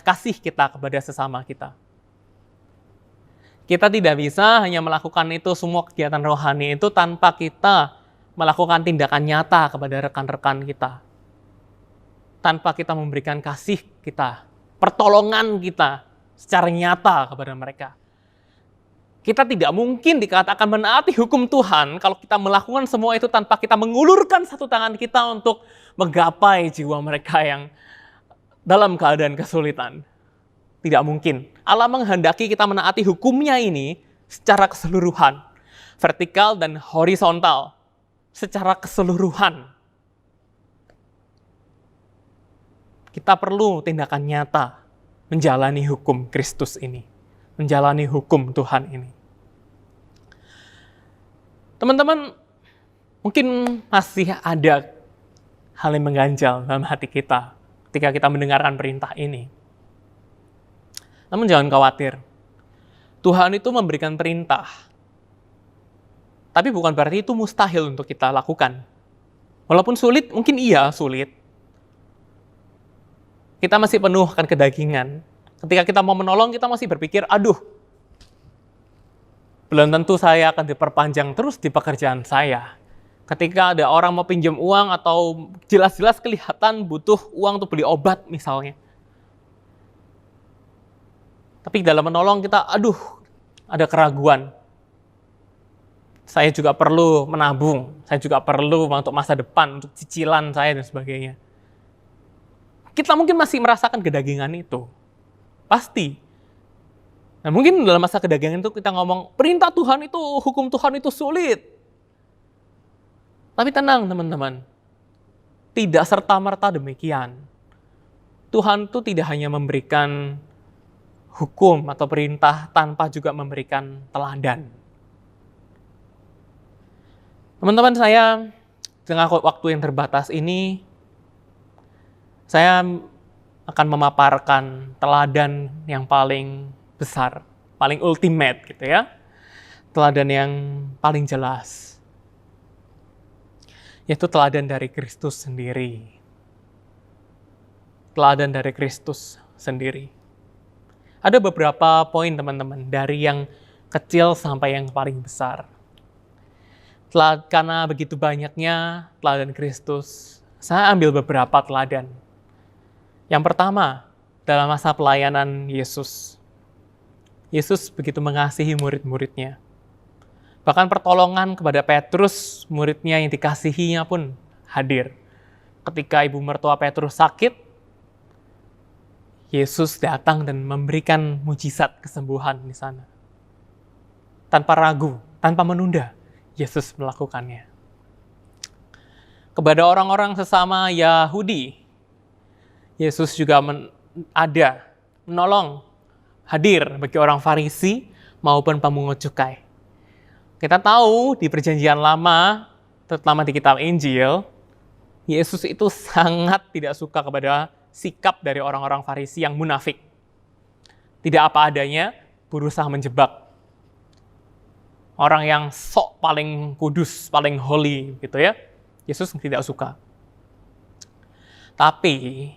kasih kita kepada sesama kita. Kita tidak bisa hanya melakukan itu semua kegiatan rohani itu tanpa kita melakukan tindakan nyata kepada rekan-rekan kita. Tanpa kita memberikan kasih kita, pertolongan kita secara nyata kepada mereka. Kita tidak mungkin dikatakan menaati hukum Tuhan kalau kita melakukan semua itu tanpa kita mengulurkan satu tangan kita untuk menggapai jiwa mereka yang dalam keadaan kesulitan. Tidak mungkin. Allah menghendaki kita menaati hukumnya ini secara keseluruhan. Vertikal dan horizontal. Secara keseluruhan. Kita perlu tindakan nyata menjalani hukum Kristus ini. Menjalani hukum Tuhan ini. Teman-teman, mungkin masih ada hal yang mengganjal dalam hati kita ketika kita mendengarkan perintah ini. Namun jangan khawatir. Tuhan itu memberikan perintah. Tapi bukan berarti itu mustahil untuk kita lakukan. Walaupun sulit, mungkin iya sulit. Kita masih penuh akan kedagingan. Ketika kita mau menolong, kita masih berpikir, aduh, belum tentu saya akan diperpanjang terus di pekerjaan saya. Ketika ada orang mau pinjam uang atau jelas-jelas kelihatan butuh uang untuk beli obat misalnya. Tapi dalam menolong kita, aduh, ada keraguan. Saya juga perlu menabung, saya juga perlu untuk masa depan, untuk cicilan saya dan sebagainya. Kita mungkin masih merasakan kedagingan itu. Pasti. Nah, mungkin dalam masa kedagingan itu kita ngomong, perintah Tuhan itu, hukum Tuhan itu sulit. Tapi tenang teman-teman, tidak serta-merta demikian. Tuhan itu tidak hanya memberikan hukum atau perintah tanpa juga memberikan teladan. Teman-teman, saya dengan waktu yang terbatas ini, saya akan memaparkan teladan yang paling besar, paling ultimate gitu ya. Teladan yang paling jelas. Yaitu teladan dari Kristus sendiri. Teladan dari Kristus sendiri. Ada beberapa poin teman-teman, dari yang kecil sampai yang paling besar. Karena begitu banyaknya teladan Kristus, saya ambil beberapa teladan. Yang pertama, dalam masa pelayanan Yesus. Yesus begitu mengasihi murid-muridnya. Bahkan pertolongan kepada Petrus, muridnya yang dikasihinya pun hadir. Ketika ibu mertua Petrus sakit, Yesus datang dan memberikan mujizat kesembuhan di sana. Tanpa ragu, tanpa menunda, Yesus melakukannya. Kepada orang-orang sesama Yahudi, Yesus juga menolong, hadir bagi orang Farisi maupun pemungut cukai. Kita tahu di Perjanjian Lama, terutama di kitab Injil, Yesus itu sangat tidak suka kepada sikap dari orang-orang Farisi yang munafik. Tidak apa adanya, berusaha menjebak. Orang yang sok paling kudus, paling holy gitu ya. Yesus tidak suka. Tapi,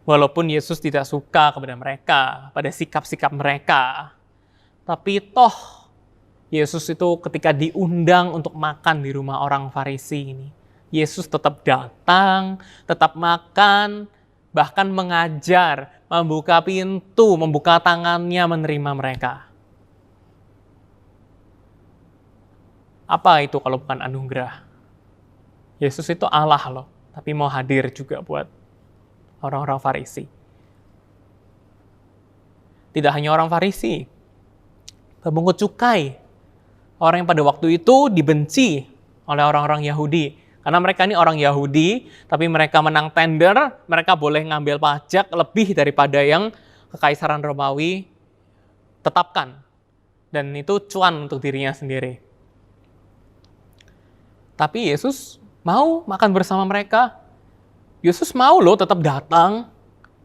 walaupun Yesus tidak suka kepada mereka, pada sikap-sikap mereka, tapi toh Yesus itu ketika diundang untuk makan di rumah orang Farisi ini, Yesus tetap datang, tetap makan, bahkan mengajar, membuka pintu, membuka tangannya menerima mereka. Apa itu kalau bukan anugerah? Yesus itu Allah loh, tapi mau hadir juga buat orang-orang Farisi. Tidak hanya orang Farisi, pemungut cukai, orang yang pada waktu itu dibenci oleh orang-orang Yahudi. Karena mereka ini orang Yahudi, tapi mereka menang tender, mereka boleh ngambil pajak lebih daripada yang Kekaisaran Romawi tetapkan. Dan itu cuan untuk dirinya sendiri. Tapi Yesus mau makan bersama mereka. Yesus mau loh tetap datang.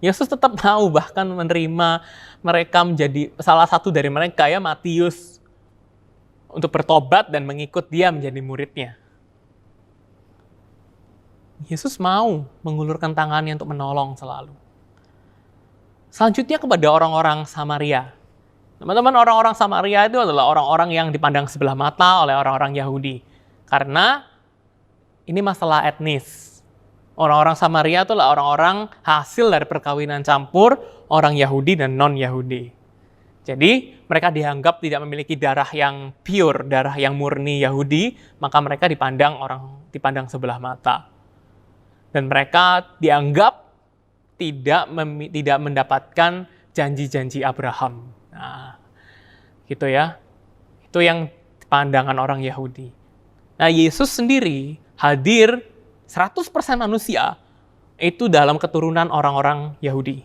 Yesus tetap mau bahkan menerima mereka menjadi salah satu dari mereka ya, Matius, untuk bertobat dan mengikut dia menjadi muridnya. Yesus mau mengulurkan tangannya untuk menolong selalu. Selanjutnya kepada orang-orang Samaria. Teman-teman, orang-orang Samaria itu adalah orang-orang yang dipandang sebelah mata oleh orang-orang Yahudi. Karena ini masalah etnis. Orang-orang Samaria itulah orang-orang hasil dari perkawinan campur orang Yahudi dan non-Yahudi. Jadi mereka dianggap tidak memiliki darah yang pure, darah yang murni Yahudi, maka mereka dipandang sebelah mata. Dan mereka dianggap tidak mendapatkan janji-janji Abraham. Nah, gitu ya. Itu yang pandangan orang Yahudi. Nah, Yesus sendiri hadir 100% manusia itu dalam keturunan orang-orang Yahudi.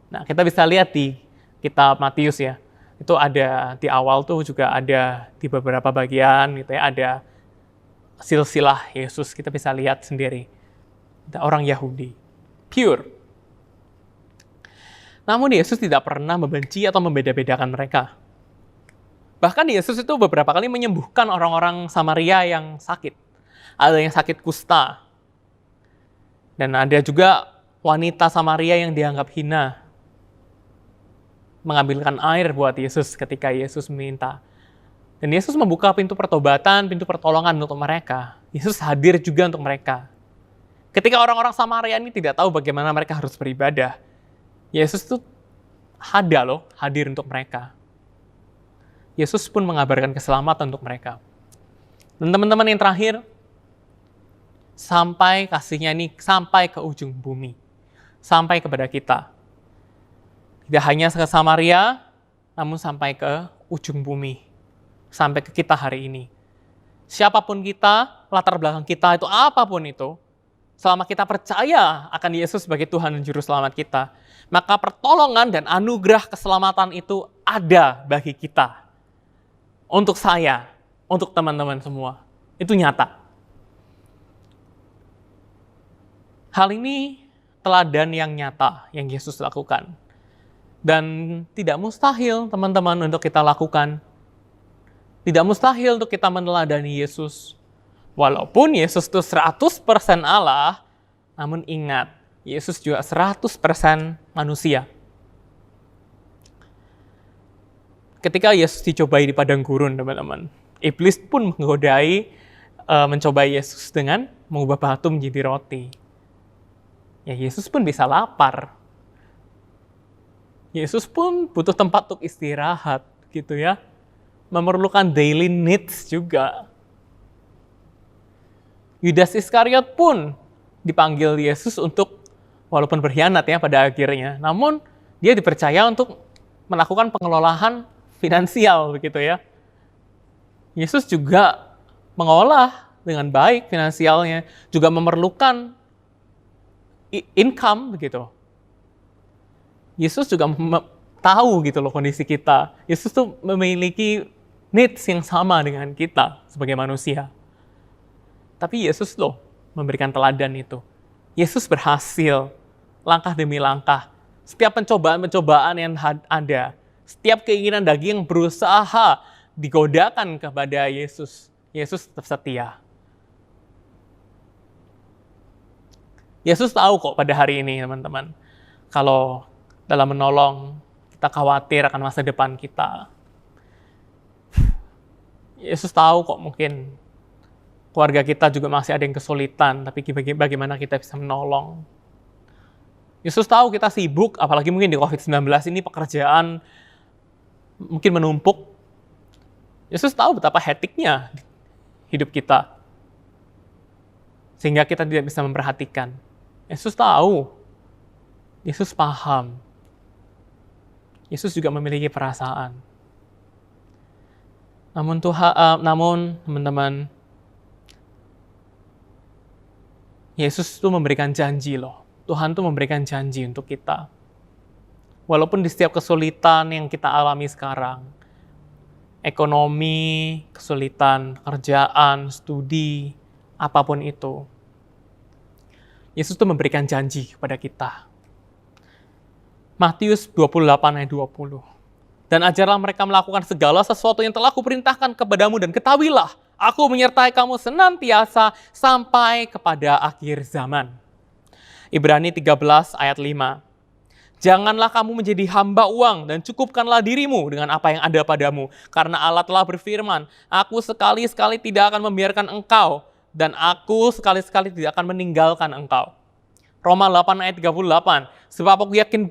Nah, kita bisa lihat di kitab Matius ya. Itu ada di awal tuh juga ada di beberapa bagian gitu ya, ada silsilah Yesus, kita bisa lihat sendiri. Ada orang Yahudi, pure. Namun Yesus tidak pernah membenci atau membeda-bedakan mereka. Bahkan Yesus itu beberapa kali menyembuhkan orang-orang Samaria yang sakit. Ada yang sakit kusta. Dan ada juga wanita Samaria yang dianggap hina. Mengambilkan air buat Yesus ketika Yesus meminta. Dan Yesus membuka pintu pertobatan, pintu pertolongan untuk mereka. Yesus hadir juga untuk mereka. Ketika orang-orang Samaria ini tidak tahu bagaimana mereka harus beribadah, Yesus itu hadir untuk mereka. Yesus pun mengabarkan keselamatan untuk mereka. Dan teman-teman yang terakhir, sampai kasihnya ini sampai ke ujung bumi, sampai kepada kita. Tidak hanya ke Samaria, namun sampai ke ujung bumi, sampai ke kita hari ini. Siapapun kita, latar belakang kita itu apapun itu, selama kita percaya akan Yesus sebagai Tuhan dan Juru Selamat kita, maka pertolongan dan anugerah keselamatan itu ada bagi kita. Untuk saya, untuk teman-teman semua. Itu nyata. Hal ini teladan yang nyata yang Yesus lakukan. Dan tidak mustahil teman-teman untuk kita lakukan. Tidak mustahil untuk kita meneladani Yesus. Walaupun Yesus itu 100% Allah, namun ingat, Yesus juga 100% manusia. Ketika Yesus dicobai di padang gurun, teman-teman, iblis pun mencobai Yesus dengan mengubah batu menjadi roti. Ya, Yesus pun bisa lapar. Yesus pun butuh tempat untuk istirahat, gitu ya. Memerlukan daily needs juga. Yudas Iskariot pun dipanggil Yesus untuk, walaupun berkhianat ya pada akhirnya, namun dia dipercaya untuk melakukan pengelolaan finansial begitu ya. Yesus juga mengolah dengan baik finansialnya, juga memerlukan income begitu. Yesus juga tahu gitu loh kondisi kita. Yesus tuh memiliki needs yang sama dengan kita sebagai manusia. Tapi Yesus loh memberikan teladan itu. Yesus berhasil langkah demi langkah. Setiap pencobaan-pencobaan yang ada, setiap keinginan daging yang berusaha digodakan kepada Yesus, Yesus tetap setia. Yesus tahu kok pada hari ini teman-teman, kalau dalam menolong kita khawatir akan masa depan kita. Yesus tahu kok mungkin keluarga kita juga masih ada yang kesulitan, tapi bagaimana kita bisa menolong. Yesus tahu kita sibuk, apalagi mungkin di COVID-19 ini pekerjaan mungkin menumpuk. Yesus tahu betapa hektiknya hidup kita, sehingga kita tidak bisa memperhatikan. Yesus tahu, Yesus paham. Yesus juga memiliki perasaan. Namun teman-teman, Yesus tuh memberikan janji loh. Tuhan tuh memberikan janji untuk kita. Walaupun di setiap kesulitan yang kita alami sekarang, ekonomi, kesulitan, kerjaan, studi, apapun itu, Yesus tuh memberikan janji kepada kita. Matius 28 ayat 20. Dan ajarlah mereka melakukan segala sesuatu yang telah kuperintahkan kepadamu, dan ketahuilah, aku menyertai kamu senantiasa sampai kepada akhir zaman. Ibrani 13 ayat 5. Janganlah kamu menjadi hamba uang, dan cukupkanlah dirimu dengan apa yang ada padamu. Karena Allah telah berfirman, aku sekali-sekali tidak akan membiarkan engkau, dan aku sekali-sekali tidak akan meninggalkan engkau. Roma 8 ayat 38. Sebab aku yakin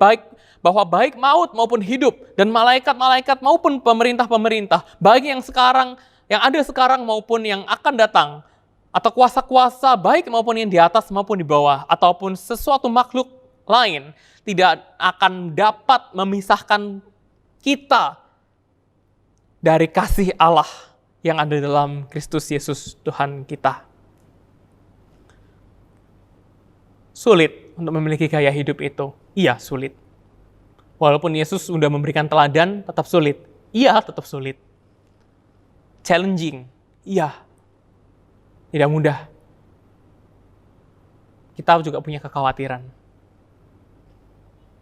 bahwa baik maut maupun hidup, dan malaikat-malaikat maupun pemerintah-pemerintah, baik yang ada sekarang maupun yang akan datang, atau kuasa-kuasa baik maupun yang di atas maupun di bawah, ataupun sesuatu makhluk lain, tidak akan dapat memisahkan kita dari kasih Allah yang ada dalam Kristus Yesus Tuhan kita. Sulit untuk memiliki gaya hidup itu. Iya, sulit. Walaupun Yesus sudah memberikan teladan, tetap sulit. Iya, tetap sulit. Challenging. Iya. Tidak mudah. Kita juga punya kekhawatiran.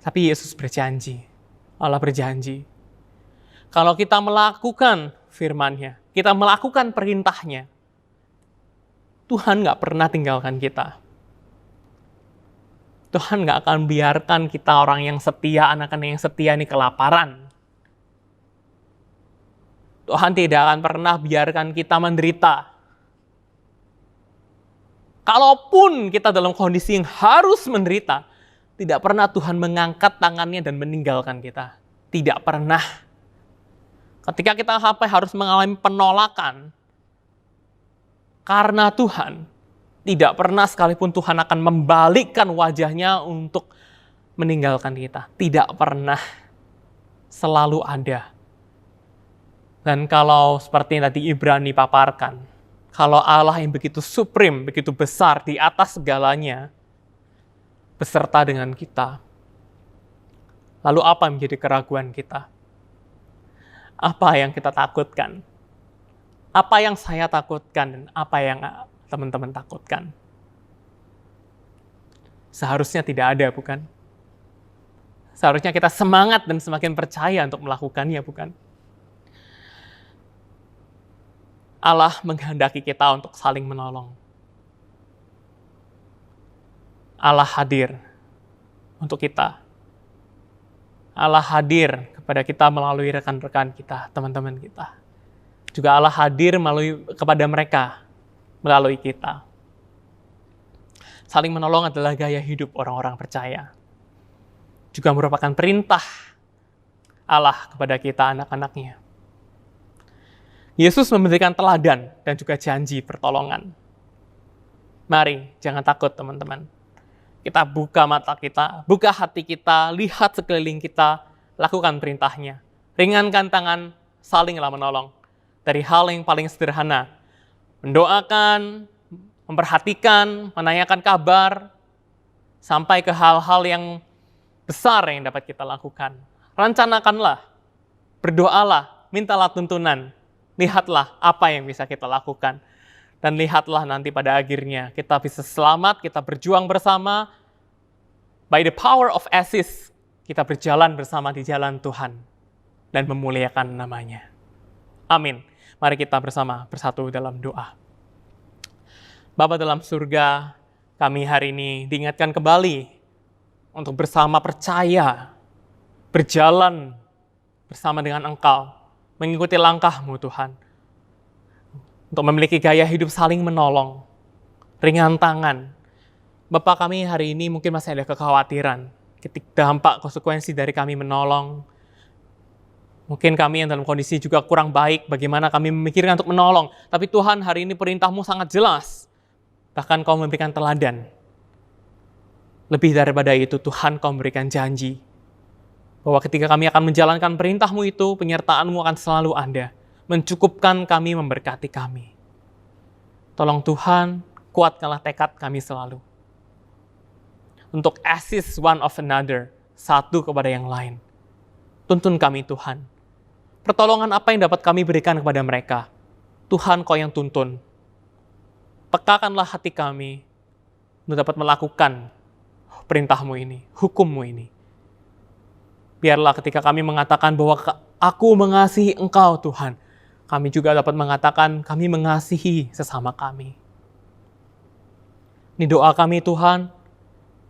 Tapi Yesus berjanji. Allah berjanji. Kalau kita melakukan firman-Nya, kita melakukan perintah-Nya, Tuhan nggak pernah tinggalkan kita. Tuhan nggak akan biarkan kita orang yang setia, anak-anak yang setia ini kelaparan. Tuhan tidak akan pernah biarkan kita menderita. Kalaupun kita dalam kondisi yang harus menderita, tidak pernah Tuhan mengangkat tangannya dan meninggalkan kita. Tidak pernah. Ketika kita sampai harus mengalami penolakan karena Tuhan, tidak pernah sekalipun Tuhan akan membalikkan wajahnya untuk meninggalkan kita. Tidak pernah. Selalu ada. Dan kalau seperti yang tadi Ibrani paparkan, kalau Allah yang begitu supreme, begitu besar di atas segalanya, beserta dengan kita, lalu apa yang menjadi keraguan kita? Apa yang kita takutkan? Apa yang saya takutkan dan apa yang teman-teman takutkan? Seharusnya tidak ada, bukan? Seharusnya kita semangat dan semakin percaya untuk melakukannya, bukan? Allah menghendaki kita untuk saling menolong. Allah hadir untuk kita. Allah hadir kepada kita melalui rekan-rekan kita, teman-teman kita. Juga Allah hadir kepada mereka melalui kita. Saling menolong adalah gaya hidup orang-orang percaya. Juga merupakan perintah Allah kepada kita, anak-anaknya. Yesus memberikan teladan dan juga janji pertolongan. Mari, jangan takut teman-teman. Kita buka mata kita, buka hati kita, lihat sekeliling kita, lakukan perintahnya. Ringankan tangan, salinglah menolong. Dari hal yang paling sederhana, mendoakan, memperhatikan, menanyakan kabar, sampai ke hal-hal yang besar yang dapat kita lakukan. Rencanakanlah, berdoalah, mintalah tuntunan, lihatlah apa yang bisa kita lakukan. Dan lihatlah nanti pada akhirnya kita bisa selamat, kita berjuang bersama. By the power of assist, kita berjalan bersama di jalan Tuhan dan memuliakan namanya. Amin. Mari kita bersama bersatu dalam doa. Bapa dalam surga, kami hari ini diingatkan kembali untuk bersama percaya, berjalan bersama dengan Engkau, mengikuti langkah-Mu Tuhan. Untuk memiliki gaya hidup saling menolong, ringan tangan. Bapak, kami hari ini mungkin masih ada kekhawatiran ketika dampak konsekuensi dari kami menolong. Mungkin kami yang dalam kondisi juga kurang baik, bagaimana kami memikirkan untuk menolong. Tapi Tuhan, hari ini perintah-Mu sangat jelas. Bahkan Kau memberikan teladan. Lebih daripada itu, Tuhan, Kau memberikan janji bahwa ketika kami akan menjalankan perintah-Mu itu, penyertaan-Mu akan selalu ada. Mencukupkan kami, memberkati kami. Tolong Tuhan, kuatkanlah tekad kami selalu. Untuk assist one of another, satu kepada yang lain. Tuntun kami Tuhan. Pertolongan apa yang dapat kami berikan kepada mereka? Tuhan, Kau yang tuntun. Pekakanlah hati kami untuk dapat melakukan perintah-Mu ini, hukum-Mu ini. Biarlah ketika kami mengatakan bahwa aku mengasihi Engkau Tuhan, kami juga dapat mengatakan kami mengasihi sesama kami. Ini doa kami Tuhan.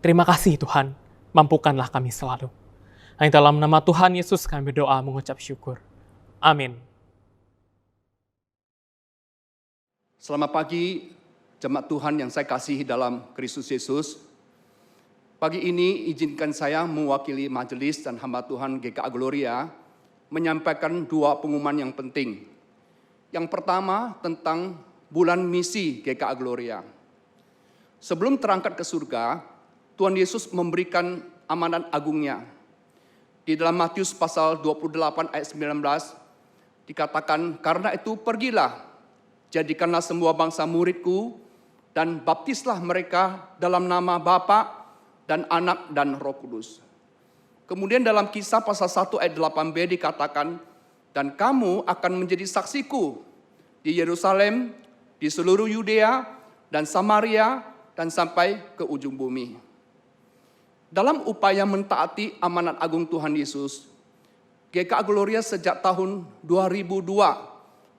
Terima kasih Tuhan. Mampukanlah kami selalu. Hanya dalam nama Tuhan Yesus kami berdoa mengucap syukur. Amin. Selamat pagi jemaat Tuhan yang saya kasihi dalam Kristus Yesus. Pagi ini izinkan saya mewakili majelis dan hamba Tuhan GKA Gloria menyampaikan dua pengumuman yang penting. Yang pertama tentang bulan misi GKA Gloria. Sebelum terangkat ke surga, Tuhan Yesus memberikan amanat agungnya. Di dalam Matius pasal 28 ayat 19 dikatakan, karena itu pergilah, jadikanlah semua bangsa muridku dan baptislah mereka dalam nama Bapa dan Anak dan Roh Kudus. Kemudian dalam Kisah pasal 1 ayat 8b dikatakan, dan kamu akan menjadi saksiku di Yerusalem, di seluruh Yudea dan Samaria, dan sampai ke ujung bumi. Dalam upaya mentaati amanat agung Tuhan Yesus, GKA Gloria sejak tahun 2002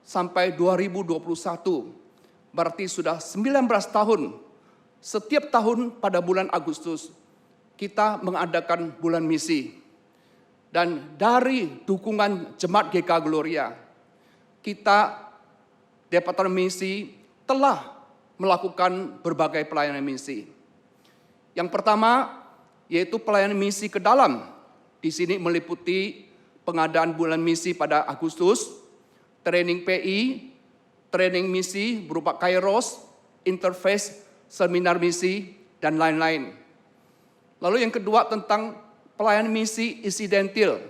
sampai 2021, berarti sudah 19 tahun, setiap tahun pada bulan Agustus, kita mengadakan bulan misi. Dan dari dukungan jemaat GKA Gloria, kita Departemen Misi telah melakukan berbagai pelayanan misi. Yang pertama yaitu pelayanan misi ke dalam. Di sini meliputi pengadaan bulan misi pada Agustus, training PI, training misi berupa Kairos, interface, seminar misi, dan lain-lain. Lalu yang kedua tentang pelayanan misi insidentil.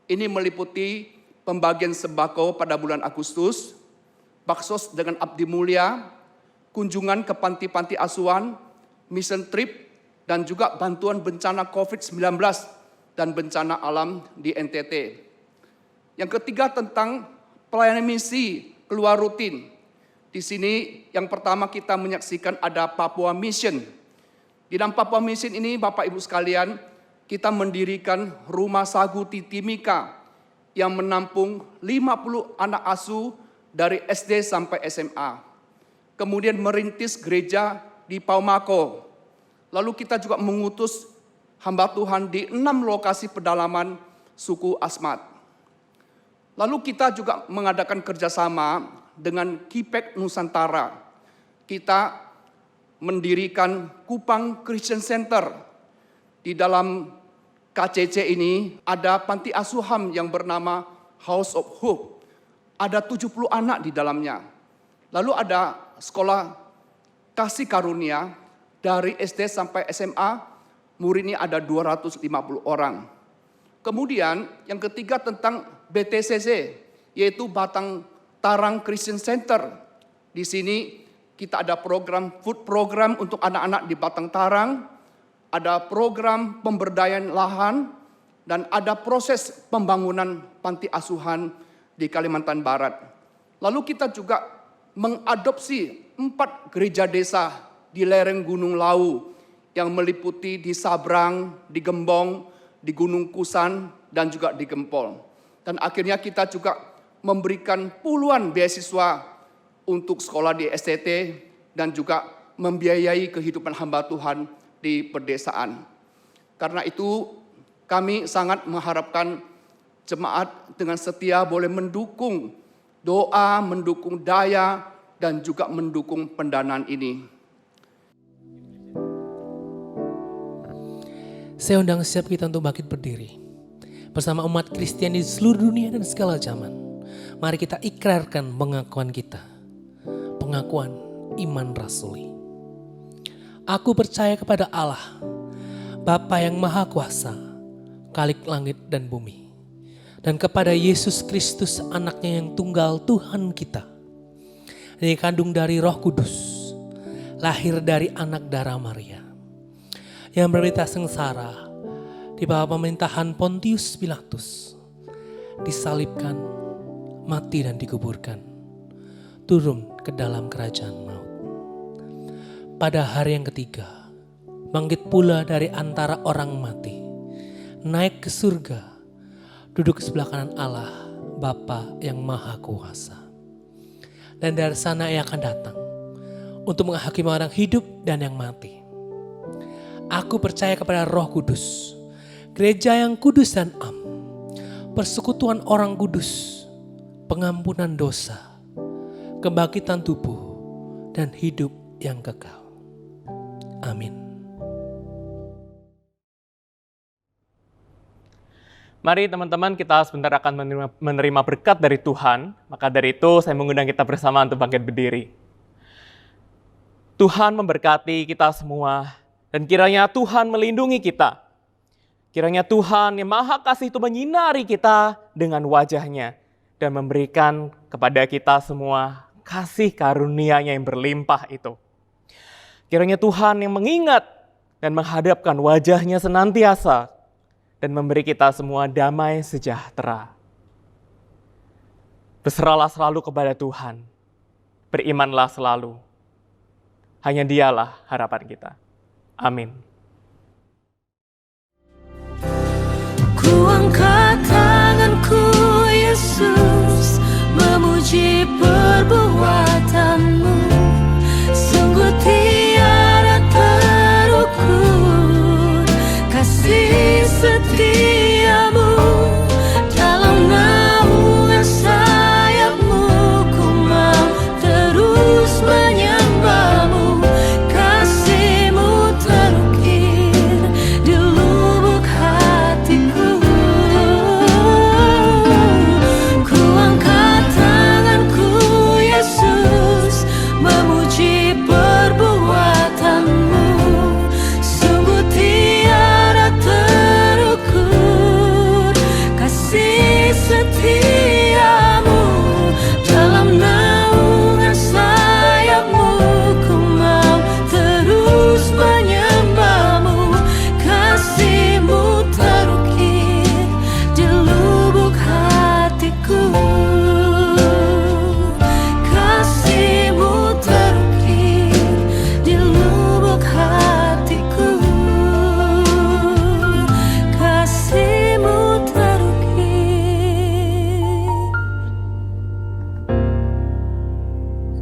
Ini meliputi pembagian sembako pada bulan Agustus, baksos dengan abdi mulia, kunjungan ke panti-panti asuhan, mission trip, dan juga bantuan bencana COVID-19 dan bencana alam di NTT. Yang ketiga tentang pelayanan misi keluar rutin. Di sini yang pertama kita menyaksikan ada Papua Mission. Di dalam Papua Mission ini Bapak Ibu sekalian, kita mendirikan Rumah Sagu Titimika yang menampung 50 anak asuh dari SD sampai SMA. Kemudian merintis gereja di Paumako. Lalu kita juga mengutus hamba Tuhan di 6 lokasi pedalaman suku Asmat. Lalu kita juga mengadakan kerjasama dengan Kipek Nusantara. Kita mendirikan Kupang Christian Center. Di dalam KCC ini ada panti asuhan yang bernama House of Hope. Ada 70 anak di dalamnya. Lalu ada sekolah kasih karunia dari SD sampai SMA, muridnya ada 250 orang. Kemudian yang ketiga tentang BTCC, yaitu Batang Tarang Christian Center. Di sini kita ada program food program untuk anak-anak di Batang Tarang, ada program pemberdayaan lahan, dan ada proses pembangunan panti asuhan di Kalimantan Barat. Lalu kita juga mengadopsi 4 gereja desa di lereng Gunung Lau yang meliputi di Sabrang, di Gembong, di Gunung Kusan, dan juga di Gempol. Dan akhirnya kita juga memberikan puluhan beasiswa untuk sekolah di STT dan juga membiayai kehidupan hamba Tuhan di pedesaan. Karena itu kami sangat mengharapkan jemaat dengan setia boleh mendukung doa, mendukung daya, dan juga mendukung pendanaan ini. Saya undang setiap kita untuk bangkit berdiri. Bersama umat Kristiani di seluruh dunia dan segala zaman. Mari kita ikrarkan pengakuan kita. Pengakuan iman rasuli. Aku percaya kepada Allah, Bapa yang Maha Kuasa, Khalik langit dan bumi. Dan kepada Yesus Kristus anaknya yang tunggal Tuhan kita. Yang dikandung dari Roh Kudus. Lahir dari anak darah Maria. Yang berderita sengsara di bawah pemerintahan Pontius Pilatus, disalibkan, mati dan dikuburkan, turun ke dalam kerajaan maut. Pada hari yang ketiga, bangkit pula dari antara orang mati, naik ke surga, duduk sebelah kanan Allah, Bapa yang Maha Kuasa. Dan dari sana ia akan datang untuk menghakimi orang hidup dan yang mati. Aku percaya kepada Roh Kudus, gereja yang kudus dan am, persekutuan orang kudus, pengampunan dosa, kebangkitan tubuh, dan hidup yang kekal. Amin. Mari teman-teman, kita sebentar akan menerima berkat dari Tuhan. Maka dari itu saya mengundang kita bersama untuk bangkit berdiri. Tuhan memberkati kita semua. Dan kiranya Tuhan melindungi kita. Kiranya Tuhan yang Maha Kasih itu menyinari kita dengan wajah-Nya. Dan memberikan kepada kita semua kasih karunia-Nya yang berlimpah itu. Kiranya Tuhan yang mengingat dan menghadapkan wajah-Nya senantiasa. Dan memberi kita semua damai sejahtera. Berserahlah selalu kepada Tuhan. Berimanlah selalu. Hanya Dialah harapan kita. Amin. Ku angkat tanganku Yesus, memuji perbuatan-Mu. Sungguh tiada terukur kasih setia-Mu. Dalam naungan sayap-Mu ku mau terus menyembah-Mu.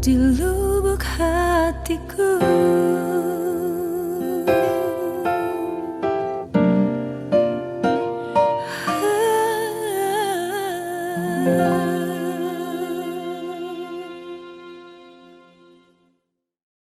Di lubuk hatiku.